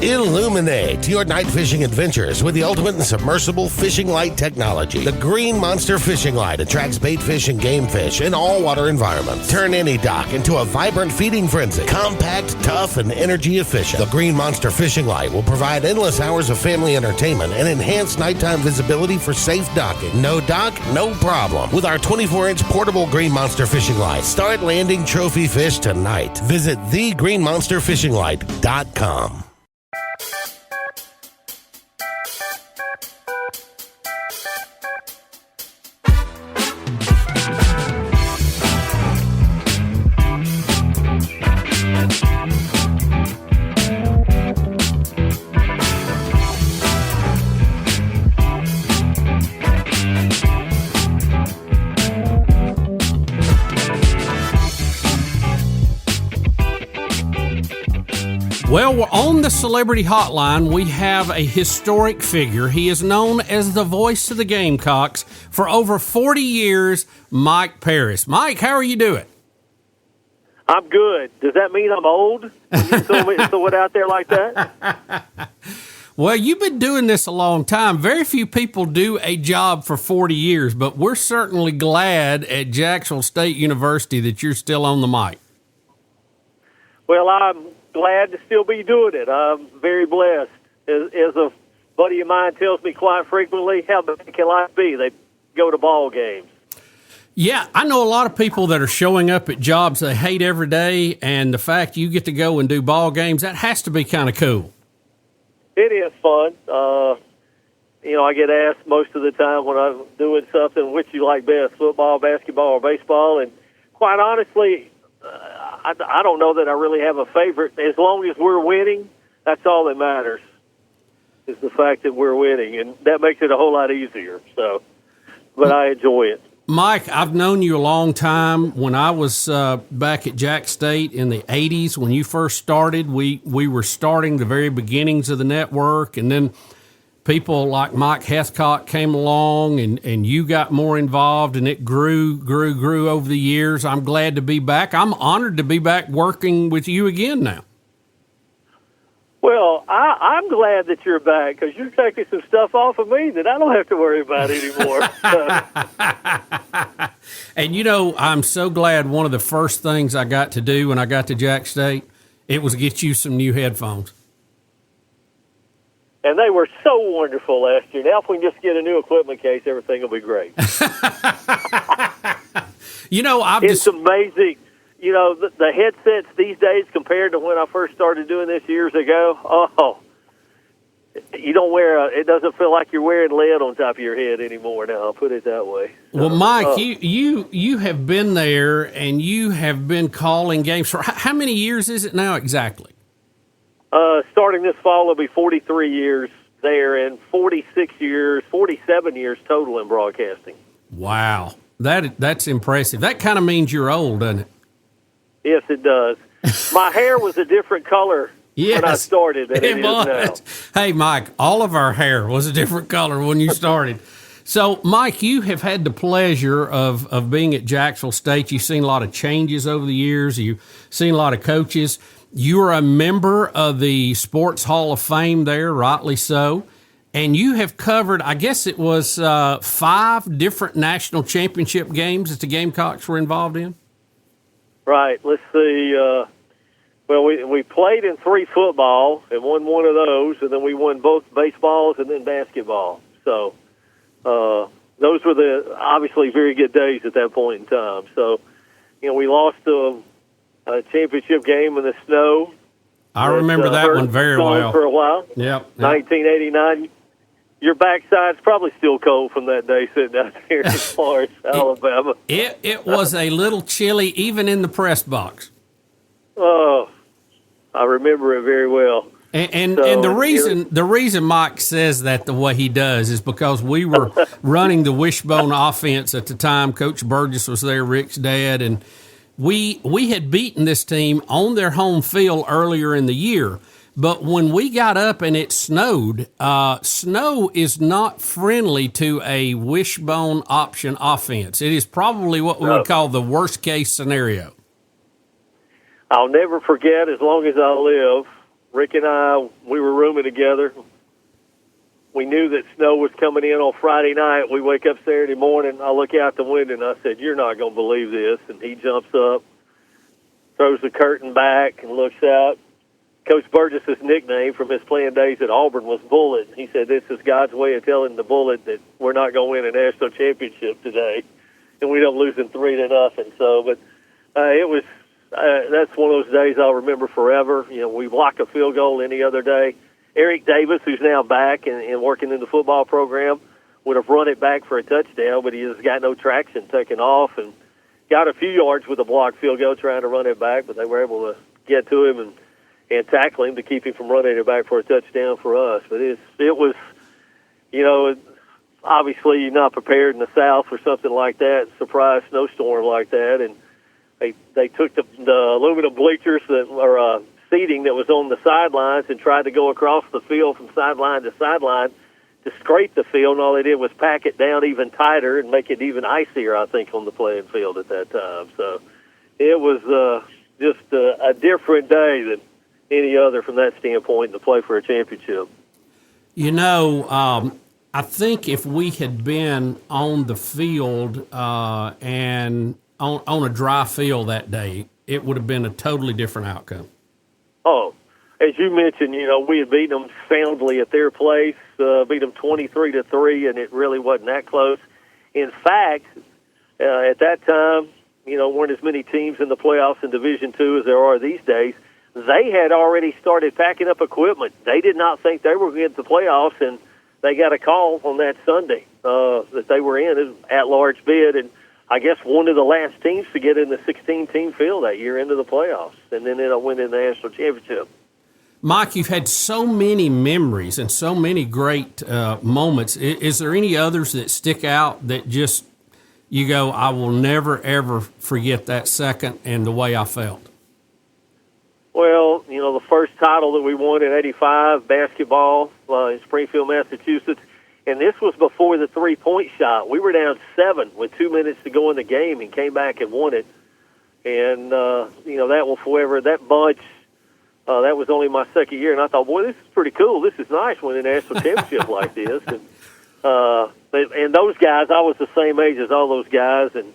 Illuminate your night fishing adventures with the ultimate in submersible fishing light technology. The Green Monster Fishing Light attracts bait fish and game fish in all water environments. Turn any dock into a vibrant feeding frenzy. Compact, tough, and energy efficient. The Green Monster Fishing Light will provide endless hours of family entertainment and enhanced nighttime visibility for safe docking. No dock, no problem. With our 24-inch portable Green Monster Fishing Light, start landing trophy fish tonight. Visit thegreenmonsterfishinglight.com. Well, we're on the Celebrity Hotline. We have a historic figure. He is known as the voice of the Gamecocks for over 40 years, Mike Paris. Mike, how are you doing? I'm good. Does that mean I'm old? You throw it out there like that? Well, you've been doing this a long time. Very few people do a job for 40 years, but we're certainly glad at Jacksonville State University that you're still on the mic. Well, I'm glad to still be doing it. I'm very blessed. As a buddy of mine tells me quite frequently, how bad can life be? They go to ball games. Yeah, I know a lot of people that are showing up at jobs they hate every day, and the fact you get to go and do ball games, that has to be kind of cool. It is fun. I get asked most of the time when I'm doing something, which you like best, football, basketball, or baseball, and quite honestly, I don't know that I really have a favorite. As long as we're winning, that's all that matters, is the fact that we're winning, and that makes it a whole lot easier. So, but I enjoy it. Mike, I've known you a long time. When I was back at Jack State in the 80s, when you first started, we were starting the very beginnings of the network, and then people like Mike Hethcott came along, and you got more involved, and it grew over the years. I'm glad to be back. I'm honored to be back working with you again now. Well, I'm glad that you're back because you're taking some stuff off of me that I don't have to worry about anymore. And, I'm so glad one of the first things I got to do when I got to Jack State, it was get you some new headphones. And they were so wonderful last year. Now if we can just get a new equipment case, everything will be great. It's amazing. The headsets these days compared to when I first started doing this years ago, you don't it doesn't feel like you're wearing lead on top of your head anymore now, I'll put it that way. Well, Mike, you have been there and you have been calling games for how many years is it now exactly? Starting this fall will be 43 years there and 47 years total in broadcasting. Wow. That's impressive. That kind of means you're old, doesn't it? Yes, it does. My hair was a different color when I started than it is now. Hey, Mike, all of our hair was a different color when you started. So, Mike, you have had the pleasure of being at Jacksonville State. You've seen a lot of changes over the years. You've seen a lot of coaches. You are a member of the Sports Hall of Fame there, rightly so. And you have covered, I guess it was 5 different national championship games that the Gamecocks were involved in? Right. Let's see. We played in 3 football and won one of those, and then we won both baseballs and then basketball. So those were obviously very good days at that point in time. So, we lost a championship game in the snow. I remember that one very well. For a while. Yep. 1989. Your backside's probably still cold from that day sitting out there in Florence, Alabama. It was a little chilly even in the press box. Oh, I remember it very well. And the reason Mike says that the way he does is because we were running the wishbone offense at the time. Coach Burgess was there, Rick's dad, and we had beaten this team on their home field earlier in the year. But when we got up and it snowed, snow is not friendly to a wishbone option offense. It is probably what we would call the worst case scenario. I'll never forget, as long as I live, Rick and I, we were rooming together. We knew that snow was coming in on Friday night. We wake up Saturday morning. I look out the window and I said, "You're not going to believe this." And he jumps up, throws the curtain back, and looks out. Coach Burgess's nickname from his playing days at Auburn was Bullet. He said, "This is God's way of telling the Bullet that we're not going to win a national championship today, and we don't lose in 3-0." So, but it was that's one of those days I'll remember forever. We block a field goal any other day. Eric Davis, who's now back and working in the football program, would have run it back for a touchdown, but he just got no traction taken off and got a few yards with a blocked field goal trying to run it back, but they were able to get to him and tackle him to keep him from running it back for a touchdown for us. But it was, obviously you're not prepared in the South for something like that, surprise snowstorm like that, and they took the aluminum bleachers or seating that was on the sidelines and tried to go across the field from sideline to sideline to scrape the field, and all they did was pack it down even tighter and make it even icier, I think, on the playing field at that time. So it was just a different day than any other from that standpoint to play for a championship. I think if we had been on the field and on a dry field that day, it would have been a totally different outcome. Oh, as you mentioned, we had beaten them soundly at their place, beat them 23-3, and it really wasn't that close. In fact, at that time, weren't as many teams in the playoffs in Division II as there are these days. They had already started packing up equipment. They did not think they were going to get the playoffs, and they got a call on that Sunday that they were in an at-large bid, and I guess one of the last teams to get in the 16-team field that year into the playoffs, and then ended up winning the national championship. Mike, you've had so many memories and so many great moments. Is there any others that stick out that just you go, I will never, ever forget that second and the way I felt? Well, the first title that we won in '85, basketball in Springfield, Massachusetts, and this was before the three-point shot. We were down 7 with 2 minutes to go in the game and came back and won it. And, that will forever, that bunch, That was only my second year, and I thought, boy, this is pretty cool. This is nice winning a national championship like this. And those guys, I was the same age as all those guys, and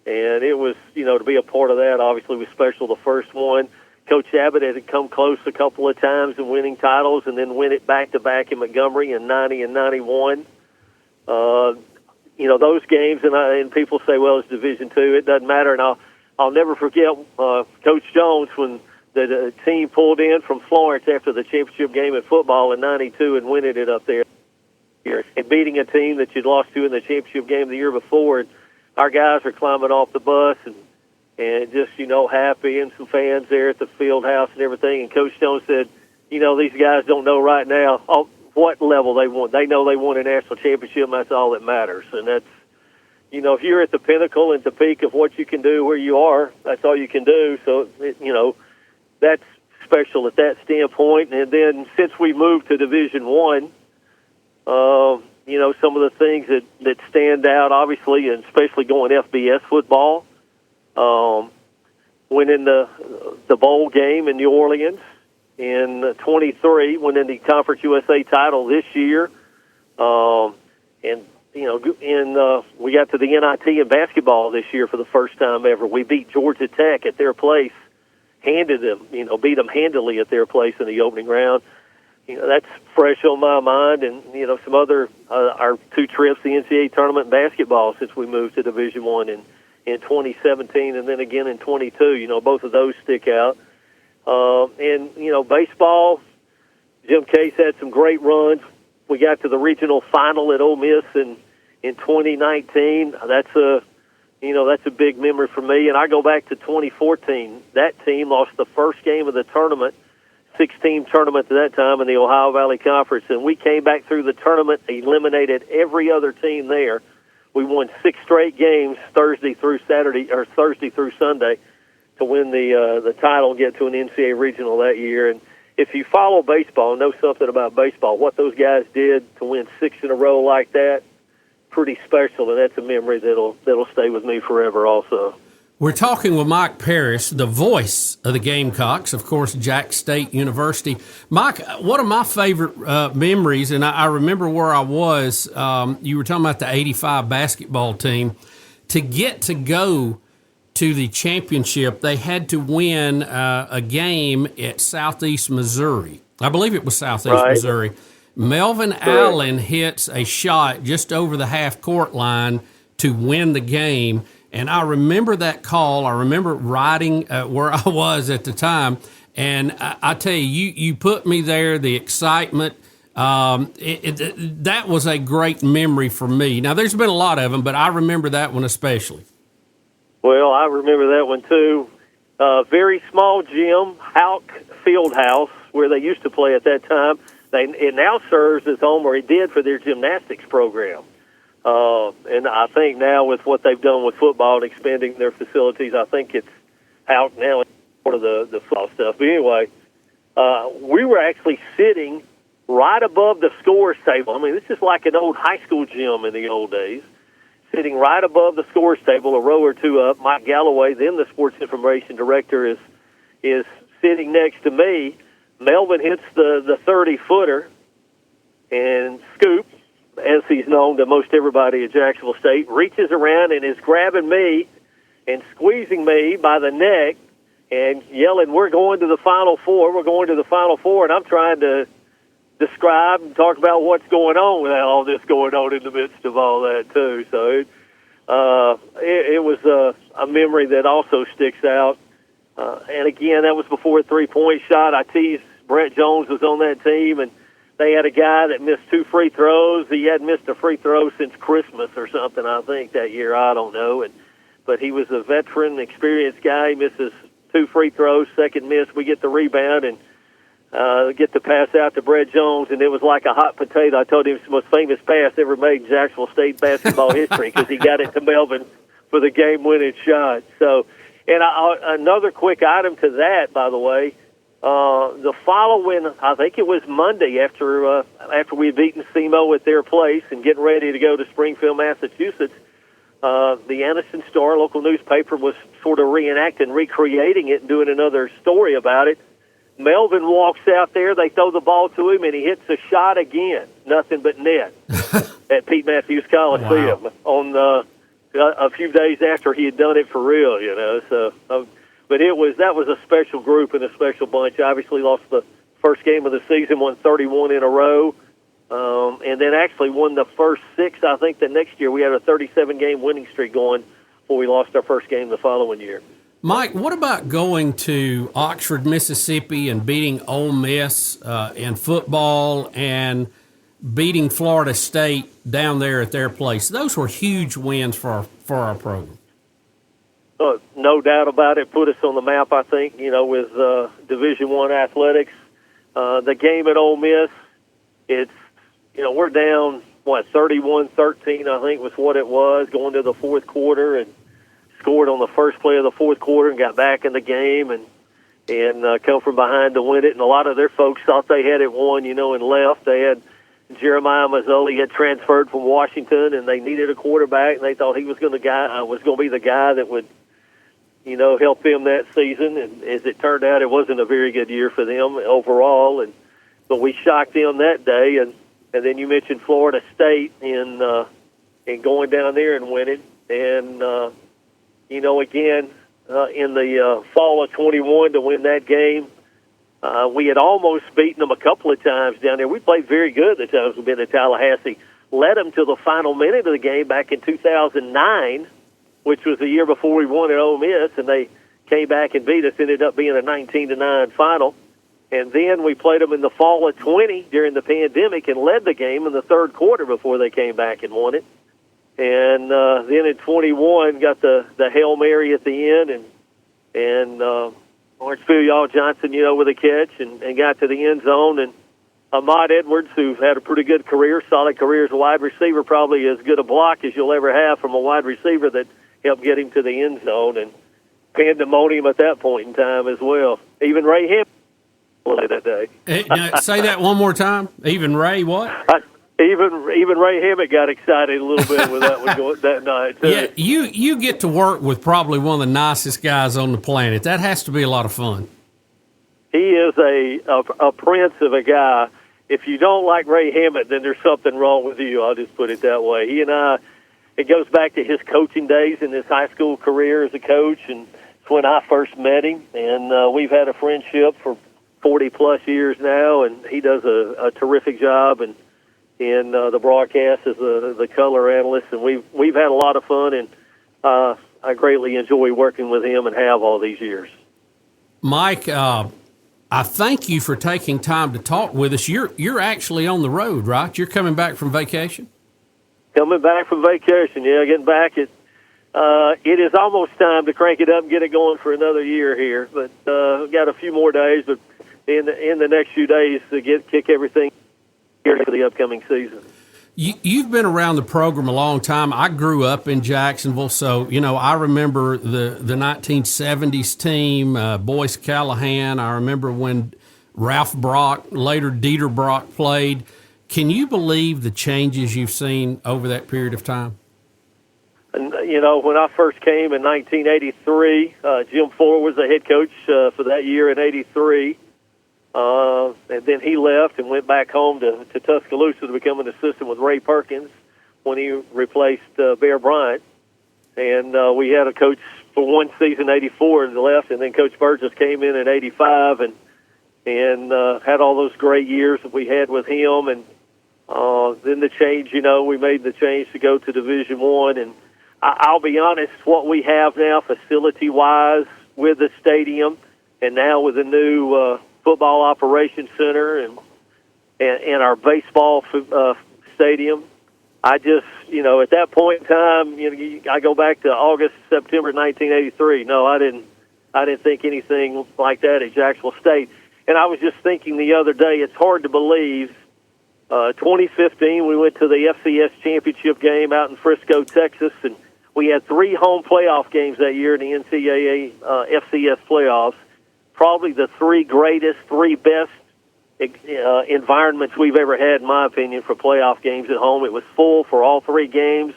it was, to be a part of that, obviously, was special. The first one, Coach Abbott had come close a couple of times in winning titles, and then win it back-to-back in Montgomery in 90 and 91. Those games, and people say, well, it's Division II. It doesn't matter, and I'll never forget Coach Jones when the team pulled in from Florence after the championship game in football in 92 and winning it up there and beating a team that you'd lost to in the championship game the year before. And our guys are climbing off the bus and just, happy, and some fans there at the field house and everything. And Coach Jones said, these guys don't know right now what level they want. They know they won a national championship, and that's all that matters. And that's, if you're at the pinnacle and the peak of what you can do where you are, that's all you can do. So, that's special at that standpoint. And then since we moved to Division I, some of the things that stand out, obviously, and especially going FBS football, winning the bowl game in New Orleans in 23, winning the Conference USA title this year, we got to the NIT in basketball this year for the first time ever. We beat Georgia Tech at their place, beat them handily at their place in the opening round. That's fresh on my mind, and some other our two trips to the NCAA tournament in basketball since we moved to Division I in 2017, and then again in 22. Both of those stick out. Baseball, Jim Case had some great runs. We got to the regional final at Ole Miss in 2019. That's a big memory for me. And I go back to 2014. That team lost the first game of the tournament, 6-team tournament at that time in the Ohio Valley Conference, and we came back through the tournament, eliminated every other team there. We won 6 straight games Thursday through Sunday to win the title and get to an NCAA regional that year. And if you follow baseball and know something about baseball, what those guys did to win 6 in a row like that, pretty special, and that's a memory that'll stay with me forever also. We're talking with Mike Parris, the voice of the Gamecocks, of course, Jack State University. Mike, one of my favorite memories, and I remember where I was, you were talking about the 85 basketball team. To get to go to the championship, they had to win a game at Southeast Missouri. I believe it was Southeast Missouri. Melvin Allen hits a shot just over the half-court line to win the game. And I remember that call. I remember riding where I was at the time. And I tell you, you put me there, the excitement. That was a great memory for me. Now, there's been a lot of them, but I remember that one especially. Well, I remember that one too. Very small gym, Houck Fieldhouse, where they used to play at that time. It now serves as home, or it did, for their gymnastics program. And I think now with what they've done with football and expanding their facilities, I think it's out now in part of the football stuff. But anyway, we were actually sitting right above the scores table. I mean, this is like an old high school gym in the old days. Sitting right above the scores table, a row or two up. Mike Galloway, then the sports information director, is sitting next to me. Melvin hits the 30-footer and scoops, as he's known to most everybody at Jacksonville State, reaches around and is grabbing me and squeezing me by the neck and yelling, "We're going to the Final Four, we're going to the Final Four," and I'm trying to describe and talk about what's going on with all this going on in the midst of all that, too. So it was a memory that also sticks out. And, again, that was before a three-point shot. I teased Brett Jones was on that team, and they had a guy that missed 2 free throws. He hadn't missed a free throw since Christmas or something, I think, that year. I don't know. But he was a veteran, experienced guy. He misses 2 free throws, second miss. We get the rebound and get the pass out to Brett Jones, and it was like a hot potato. I told him it's the most famous pass ever made in Jacksonville State basketball history because he got it to Melvin for the game-winning shot. So, and another quick item to that, by the way, the following, I think it was Monday after we had beaten SEMO at their place and getting ready to go to Springfield, Massachusetts, the Anniston Star, local newspaper, was sort of recreating it and doing another story about it. Melvin walks out there. They throw the ball to him, and he hits a shot again. Nothing but net at Pete Matthews Coliseum on a few days after he had done it for real, you know. So, but that was a special group and a special bunch. Obviously lost the first game of the season, won 31 in a row, and then actually won the first 6, I think, the next year. We had a 37-game winning streak going before we lost our first game the following year. Mike, what about going to Oxford, Mississippi and beating Ole Miss in football and beating Florida State down there at their place? Those were huge wins for our program. No doubt about it. Put us on the map, I think, you know, with Division I athletics. The game at Ole Miss, it's, you know, we're down, 31-13, I think was what it was, going to the fourth quarter, and scored on the first play of the fourth quarter and got back in the game and come from behind to win it. And a lot of their folks thought they had it won, you know, and left. They had Jeremiah Mazzoli had transferred from Washington, and they needed a quarterback, and they thought he was going to be the guy that would, you know, help them that season. And as it turned out, it wasn't a very good year for them overall. But we shocked them that day. And then you mentioned Florida State and going down there and winning. And you know, again, in the fall of 21 to win that game, we had almost beaten them a couple of times down there. We played very good the times we've been to Tallahassee. Led them to the final minute of the game back in 2009, which was the year before we won at Ole Miss, and they came back and beat us. Ended up being a 19-9 final. And then we played them in the fall of 20 during the pandemic and led the game in the third quarter before they came back and won it. And then in 21, got the Hail Mary at the end, and Lawrence Filial Johnson, you know, with a catch, and got to the end zone. And Ahmad Edwards, who had a pretty good career, solid career as a wide receiver, probably as good a block as you'll ever have from a wide receiver, that helped get him to the end zone. And pandemonium at that point in time as well. Even Ray Hammond played that day. Now, say that one more time. Even Ray what? Even Ray Hammond got excited a little bit with that one going that night. Yeah, you get to work with probably one of the nicest guys on the planet. That has to be a lot of fun. He is a prince of a guy. If you don't like Ray Hammond, then there's something wrong with you. I'll just put it that way. He and I, it goes back to his coaching days and his high school career as a coach, and it's when I first met him. And we've had a friendship for 40-plus years now, and he does a terrific job and in the broadcast as the color analyst, and we've had a lot of fun, and I greatly enjoy working with him and have all these years. Mike, I thank you for taking time to talk with us. You're actually on the road, right? You're coming back from vacation? Coming back from vacation, yeah, getting back. It is almost time to crank it up and get it going for another year here, but we've got a few more days, but in the next few days to kick everything here for the upcoming season. You've been around the program a long time. I grew up in Jacksonville, so, you know, I remember the 1970s team, Boyce Callahan. I remember when Ralph Brock, later Dieter Brock, played. Can you believe the changes you've seen over that period of time? And, you know, when I first came in 1983, Jim Fuller was the head coach for that year in 83. And then he left and went back home to Tuscaloosa to become an assistant with Ray Perkins when he replaced Bear Bryant. And we had a coach for one season, 84, and left, and then Coach Burgess came in at 85 and had all those great years that we had with him. And then the change, you know, we made the change to go to Division I. And I'll be honest, what we have now facility-wise with the stadium and now with the new football operations center and our baseball stadium. I just, you know, at that point in time, you know, I go back to September 1983. No, I didn't think anything like that at Jacksonville State. And I was just thinking the other day, it's hard to believe. 2015, we went to the FCS championship game out in Frisco, Texas, and we had 3 home playoff games that year in the NCAA FCS playoffs. Probably the 3 best environments we've ever had, in my opinion, for playoff games at home. It was full for all 3 games.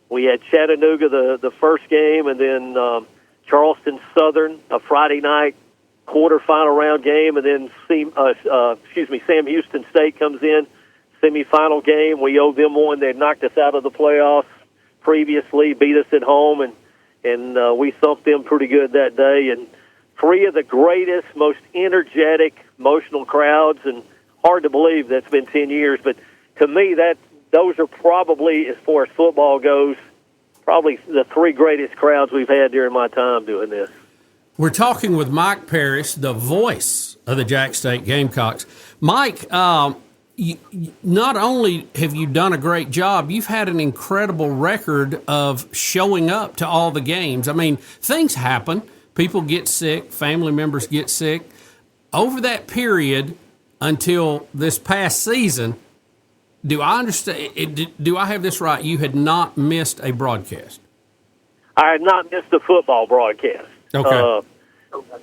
We had Chattanooga the first game, and then Charleston Southern a Friday night quarterfinal round game, and then Sam Houston State comes in, semifinal game. We owe them one. They knocked us out of the playoffs previously, beat us at home, and we thumped them pretty good that day. And three of the greatest, most energetic, emotional crowds, and hard to believe that's been 10 years. But to me, those are probably, as far as football goes, probably the three greatest crowds we've had during my time doing this. We're talking with Mike Parrish, the voice of the Jack State Gamecocks. Mike, not only have you done a great job, you've had an incredible record of showing up to all the games. I mean, things happen. People get sick. Family members get sick. Over that period until this past season, do I understand? Do I have this right? You had not missed a broadcast. I had not missed a football broadcast. Okay.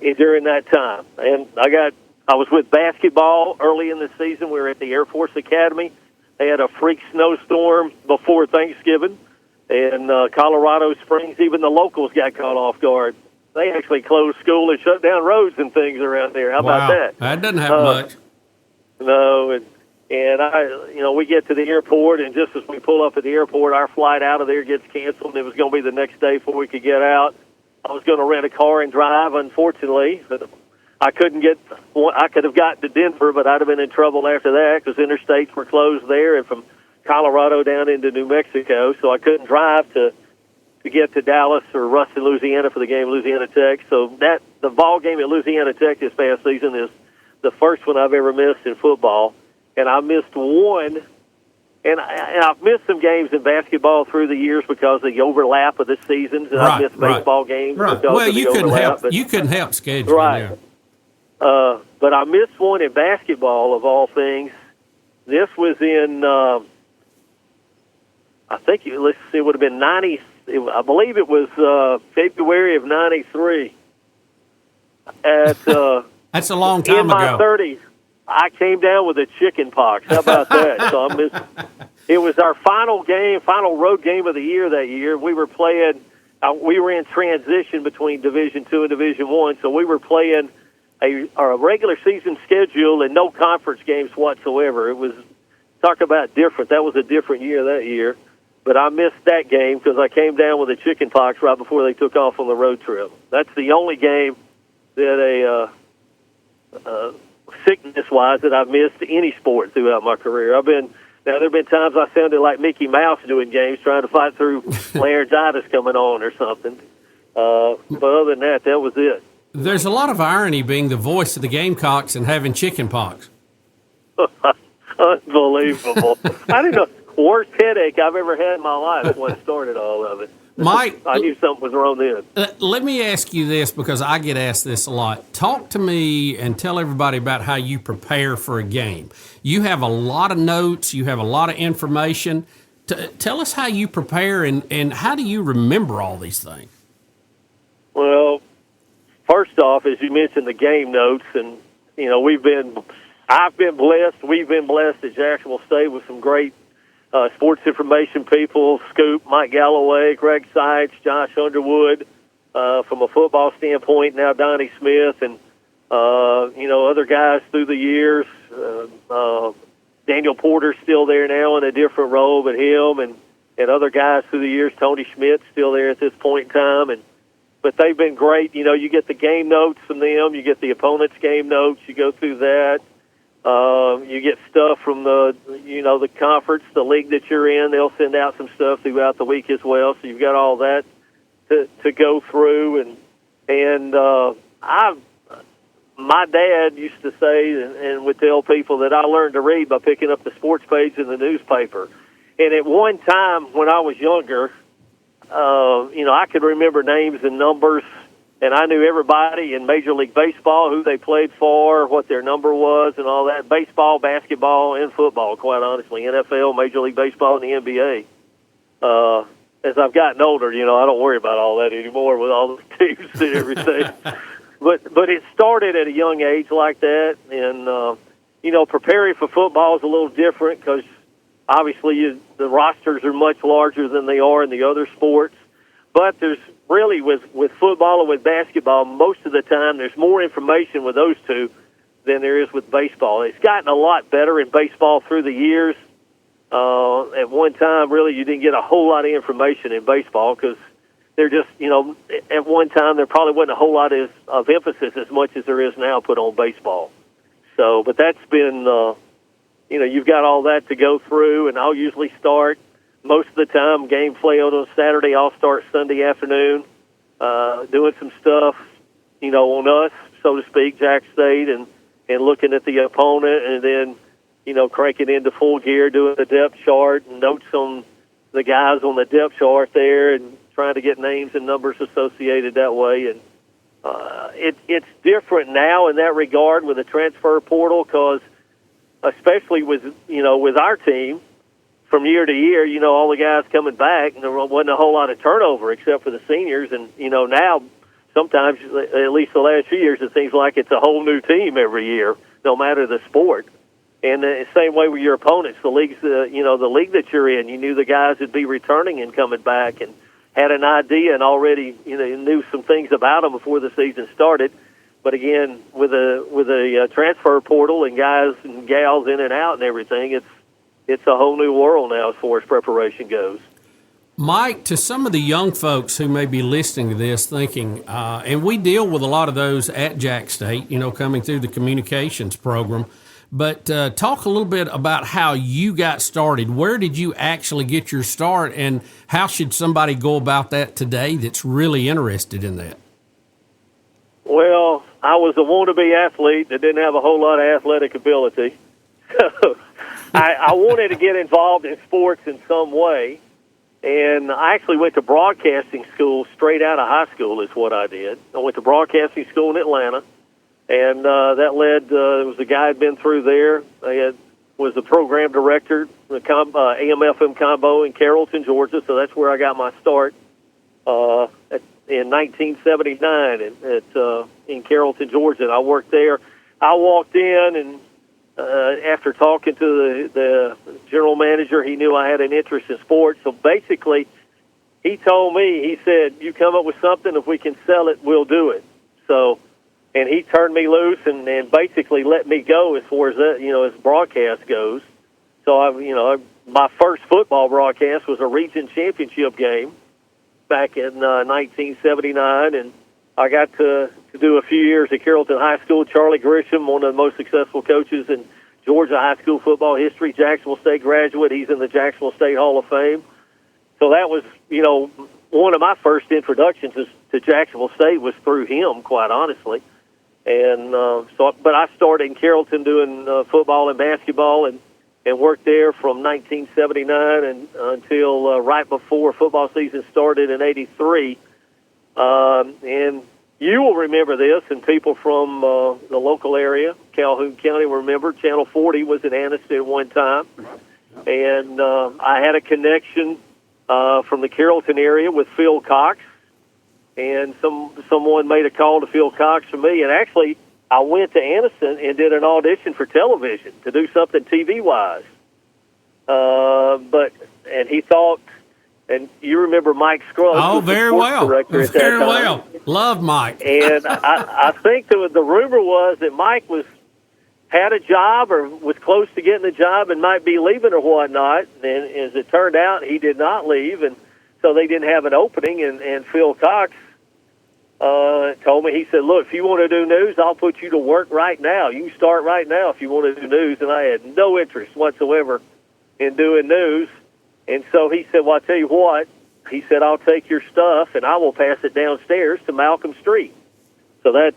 During that time, and I was with basketball early in the season. We were at the Air Force Academy. They had a freak snowstorm before Thanksgiving, and Colorado Springs. Even the locals got caught off guard. They actually closed school and shut down roads and things around there. How about that? That doesn't happen much. No, and we get to the airport, and just as we pull up at the airport, our flight out of there gets canceled. It was going to be the next day before we could get out. I was going to rent a car and drive. Unfortunately, I couldn't get. I could have gotten to Denver, but I'd have been in trouble after that because interstates were closed there, and from Colorado down into New Mexico, so I couldn't drive to get to Dallas or Ruston, Louisiana for the game, Louisiana Tech. So the ball game at Louisiana Tech this past season is the first one I've ever missed in football, and I missed one. And I've missed some games in basketball through the years because of the overlap of the seasons, and I've missed baseball games. Right. Because Well, of the you couldn't overlap, help. You couldn't help schedule. Right. Yeah. But I missed one in basketball of all things. This was in, I think it would have been 90. I believe it was February of '93. That's a long time in my ago. 30s. I came down with a chicken pox. How about that? So I missed. It was our final road game of the year that year. We were playing. We were in transition between Division II and Division I, so we were playing a regular season schedule and no conference games whatsoever. It was, talk about different. That was a different year that year. But I missed that game because I came down with a chicken pox right before they took off on the road trip. That's the only game that sickness-wise that I've missed any sport throughout my career. There have been times I sounded like Mickey Mouse doing games, trying to fight through laryngitis coming on or something. But other than that was it. There's a lot of irony being the voice of the Gamecocks and having chicken pox. Unbelievable. I didn't know. Worst headache I've ever had in my life when I started all of it. Mike, I knew something was wrong then. Let me ask you this because I get asked this a lot. Talk to me and tell everybody about how you prepare for a game. You have a lot of notes. You have a lot of information. Tell us how you prepare and how do you remember all these things? Well, first off, as you mentioned, the game notes, and we've been blessed at Jacksonville State with some great sports information people, Scoop, Mike Galloway, Greg Seitz, Josh Underwood, from a football standpoint, now Donnie Smith, and, other guys through the years. Daniel Porter's still there now in a different role, but him and other guys through the years, Tony Schmidt's still there at this point in time. But they've been great. You get the game notes from them. You get the opponent's game notes. You go through that. You get stuff from the conference, the league that you're in. They'll send out some stuff throughout the week as well. So you've got all that to go through. My dad used to say and would tell people that I learned to read by picking up the sports page in the newspaper. And at one time when I was younger, I could remember names and numbers. And I knew everybody in Major League Baseball, who they played for, what their number was, and all that. Baseball, basketball, and football, quite honestly. NFL, Major League Baseball, and the NBA. As I've gotten older, I don't worry about all that anymore with all the teams and everything. But it started at a young age like that. And, preparing for football is a little different because, obviously, the rosters are much larger than they are in the other sports. But really with football and with basketball, most of the time there's more information with those two than there is with baseball. It's gotten a lot better in baseball through the years. At one time, really, you didn't get a whole lot of information in baseball because they're just, at one time there probably wasn't a whole lot of emphasis as much as there is now put on baseball. So, but that's been, you've got all that to go through, and I'll usually start most of the time, game play on Saturday, I'll start Sunday afternoon, doing some stuff, on us, so to speak, Jack State, and looking at the opponent, and then, cranking into full gear, doing the depth chart and notes on the guys on the depth chart there, and trying to get names and numbers associated that way. And it's different now in that regard with the transfer portal, because especially with our team, from year to year, all the guys coming back, and there wasn't a whole lot of turnover except for the seniors. And, now sometimes, at least the last few years, it seems like it's a whole new team every year, no matter the sport. And the same way with your opponents, the leagues, the league that you're in, you knew the guys would be returning and coming back, and had an idea and already, knew some things about them before the season started. But again, with a transfer portal and guys and gals in and out and everything, it's a whole new world now as far as preparation goes. Mike, to some of the young folks who may be listening to this thinking, and we deal with a lot of those at Jack State, coming through the communications program, but talk a little bit about how you got started. Where did you actually get your start, and how should somebody go about that today that's really interested in that? Well, I was a wannabe athlete that didn't have a whole lot of athletic ability. So I wanted to get involved in sports in some way, and I actually went to broadcasting school straight out of high school is what I did. I went to broadcasting school in Atlanta, and that led, there was a guy who'd been through there. Was the program director, the AM/FM combo in Carrollton, Georgia, so that's where I got my start in 1979 in Carrollton, Georgia. And I worked there. I walked in, and after talking to the general manager, he knew I had an interest in sports. So basically, he told me, he said, you come up with something, if we can sell it, we'll do it. So, and he turned me loose and basically let me go as far as that, as broadcast goes. So my first football broadcast was a region championship game back in 1979, and I got to do a few years at Carrollton High School. Charlie Grisham, one of the most successful coaches in Georgia high school football history, Jacksonville State graduate. He's in the Jacksonville State Hall of Fame. So that was, one of my first introductions to Jacksonville State was through him, quite honestly. And but I started in Carrollton doing football and basketball, and worked there from 1979 and until right before football season started in '83. And you will remember this, and people from the local area, Calhoun County, will remember Channel 40 was in Anniston at one time. And I had a connection from the Carrollton area with Phil Cox, and someone made a call to Phil Cox for me. And actually, I went to Anniston and did an audition for television to do something TV-wise. And he thought, and you remember Mike Scruggs. Oh, very well. Very well. Love Mike. And I think the rumor was that Mike had a job or was close to getting a job and might be leaving or whatnot. And as it turned out, he did not leave, and so they didn't have an opening. And Phil Cox told me, he said, look, if you want to do news, I'll put you to work right now. You can start right now if you want to do news. And I had no interest whatsoever in doing news. And so he said, well, I'll tell you what. He said, I'll take your stuff and I will pass it downstairs to Malcolm Street. So that's,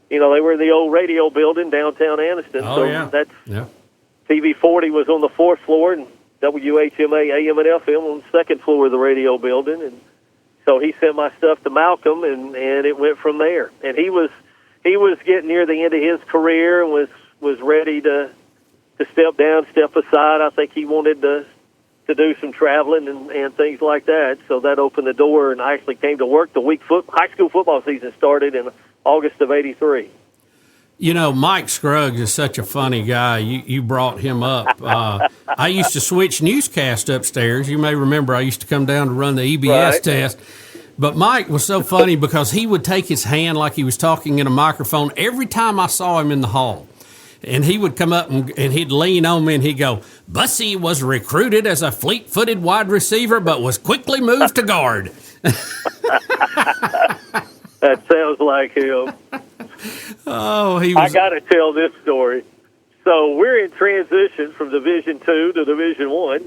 they were in the old radio building downtown Anniston. Oh, so yeah. That's, yeah. TV 40 was on the fourth floor, and WHMA AM and FM on the second floor of the radio building. And so he sent my stuff to Malcolm, and it went from there. And he was getting near the end of his career and was ready to step down, step aside. I think he wanted to do some traveling and things like that. So that opened the door, and I actually came to work the week high school football season started in August of '83. Mike Scruggs is such a funny guy. You brought him up. I used to switch newscast upstairs. You may remember I used to come down to run the EBS test. But Mike was so funny because he would take his hand like he was talking in a microphone every time I saw him in the hall. And he would come up and he'd lean on me and he'd go, Bussy was recruited as a fleet-footed wide receiver but was quickly moved to guard. That sounds like him. Oh, I got to tell this story. So we're in transition from Division II to Division I.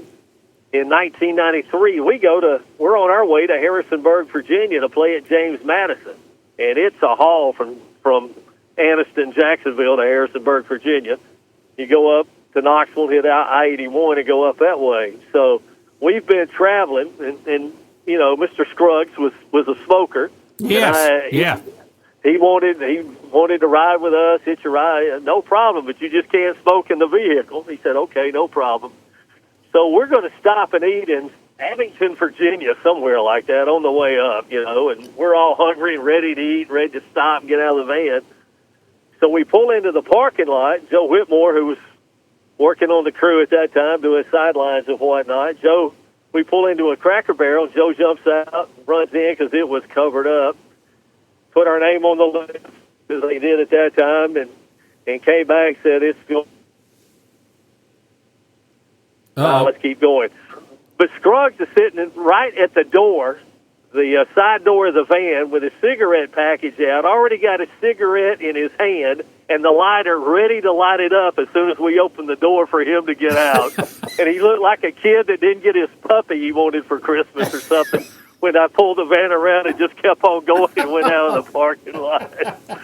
In 1993, we're on our way to Harrisonburg, Virginia to play at James Madison. And it's a haul from Anniston, Jacksonville to Harrisonburg, Virginia. You go up to Knoxville, hit I-81, and go up that way. So we've been traveling, and you know, Mr. Scruggs was a smoker. Yes, He wanted to ride with us, hitch a ride. No problem, but you just can't smoke in the vehicle. He said, okay, no problem. So we're going to stop and eat in Abington, Virginia, somewhere like that on the way up, you know, and we're all hungry and ready to eat, ready to stop and get out of the van. So we pull into the parking lot. Joe Whitmore, who was working on the crew at that time, doing sidelines and whatnot, we pull into a Cracker Barrel. Joe jumps out, runs in because it was covered up, put our name on the list, as they did at that time, and came back and said, it's going. Let's keep going. But Scruggs is sitting right at the door, the side door of the van, with his cigarette package out, already got a cigarette in his hand, and the lighter ready to light it up as soon as we opened the door for him to get out. And he looked like a kid that didn't get his puppy he wanted for Christmas or something. When I pulled the van around, it just kept on going and went out of the parking lot.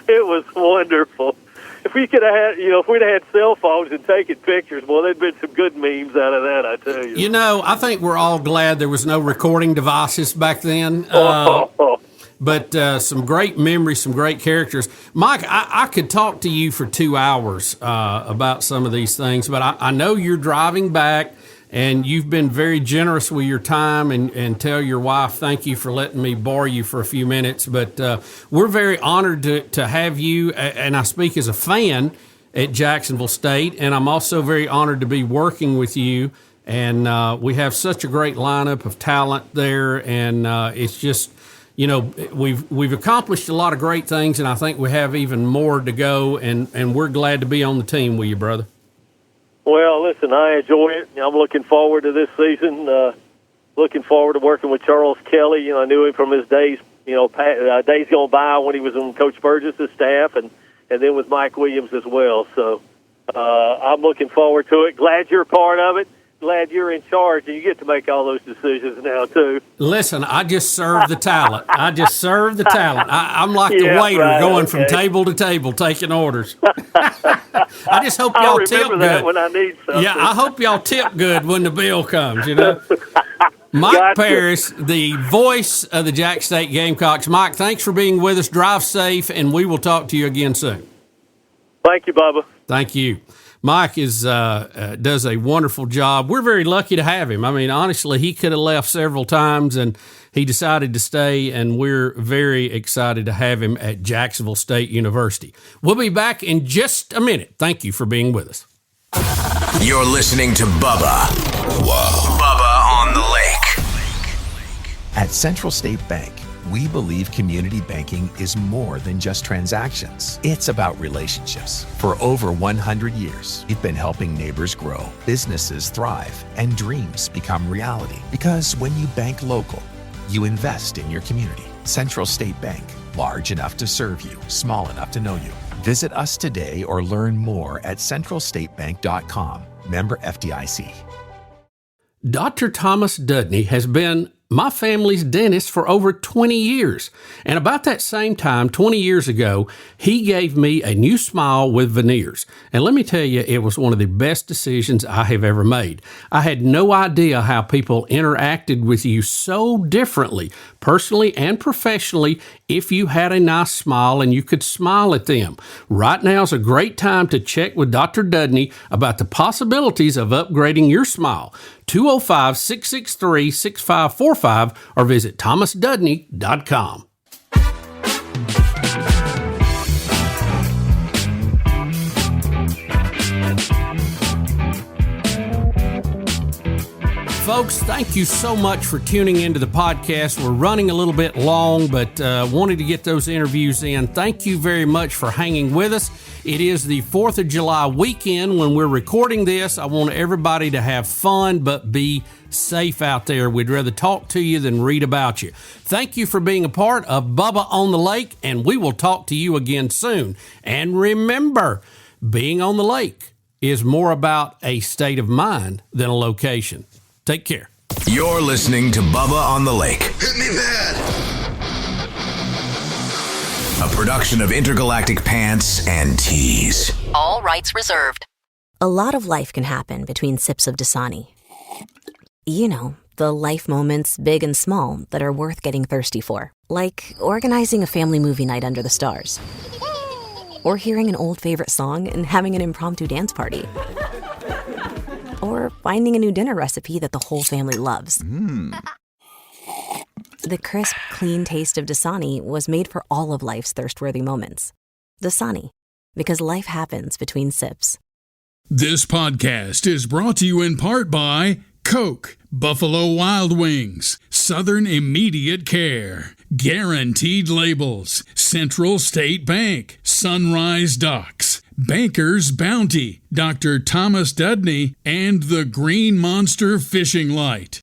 It was wonderful. If we could have had, if we'd have had cell phones and taken pictures, well, there'd been some good memes out of that, I tell you. You know, I think we're all glad there was no recording devices back then. But some great memories, some great characters. Mike, I could talk to you for 2 hours about some of these things, but I know you're driving back, and you've been very generous with your time, and tell your wife thank you for letting me borrow you for a few minutes. But we're very honored to have you, and I speak as a fan at Jacksonville State, and I'm also very honored to be working with you. And we have such a great lineup of talent there, and it's just, we've accomplished a lot of great things, and I think we have even more to go, and we're glad to be on the team with you, brother. Well, listen, I enjoy it. I'm looking forward to this season. Looking forward to working with Charles Kelly. I knew him from his days, days gone by when he was on Coach Burgess' staff, and then with Mike Williams as well. So I'm looking forward to it. Glad you're a part of it. Glad you're in charge, and you get to make all those decisions now, too. Listen, I just serve the talent. I'm like the waiter going from table to table taking orders. I just hope y'all tip good. That when I need something. Yeah, I hope y'all tip good when the bill comes, Mike Paris, the voice of the Jack State Gamecocks. Mike, thanks for being with us. Drive safe, and we will talk to you again soon. Thank you, Bubba. Thank you. Mike does a wonderful job. We're very lucky to have him. I mean, honestly, he could have left several times, and he decided to stay, and we're very excited to have him at Jacksonville State University. We'll be back in just a minute. Thank you for being with us. You're listening to Bubba. Whoa. Bubba on the Lake. At Central State Bank, we believe community banking is more than just transactions. It's about relationships. For over 100 years, we've been helping neighbors grow, businesses thrive, and dreams become reality. Because when you bank local, you invest in your community. Central State Bank, large enough to serve you, small enough to know you. Visit us today or learn more at centralstatebank.com. Member FDIC. Dr. Thomas Dudney has been my family's dentist for over 20 years. And about that same time, 20 years ago, he gave me a new smile with veneers. And let me tell you, it was one of the best decisions I have ever made. I had no idea how people interacted with you so differently, personally and professionally, if you had a nice smile and you could smile at them. Right now is a great time to check with Dr. Dudney about the possibilities of upgrading your smile. 205-663-6545 or visit thomasdudney.com. folks, thank you so much for tuning into the podcast. We're running a little bit long, but wanted to get those interviews in. Thank you very much for hanging with us. It is the 4th of July weekend when we're recording this. I want everybody to have fun, but be safe out there. We'd rather talk to you than read about you. Thank you for being a part of Bubba on the Lake, and we will talk to you again soon. And remember, being on the lake is more about a state of mind than a location. Take care. You're listening to Bubba on the Lake. Hit me bad. A production of Intergalactic Pants and Tees. All rights reserved. A lot of life can happen between sips of Dasani. You know, the life moments, big and small, that are worth getting thirsty for. Like organizing a family movie night under the stars. Or hearing an old favorite song and having an impromptu dance party. Or finding a new dinner recipe that the whole family loves. The crisp, clean taste of Dasani was made for all of life's thirst-worthy moments. Dasani, because life happens between sips. This podcast is brought to you in part by Coke, Buffalo Wild Wings, Southern Immediate Care, Guaranteed Labels, Central State Bank, Sunrise Docks, Banker's Bounty, Dr. Thomas Dudney, and the Green Monster Fishing Light.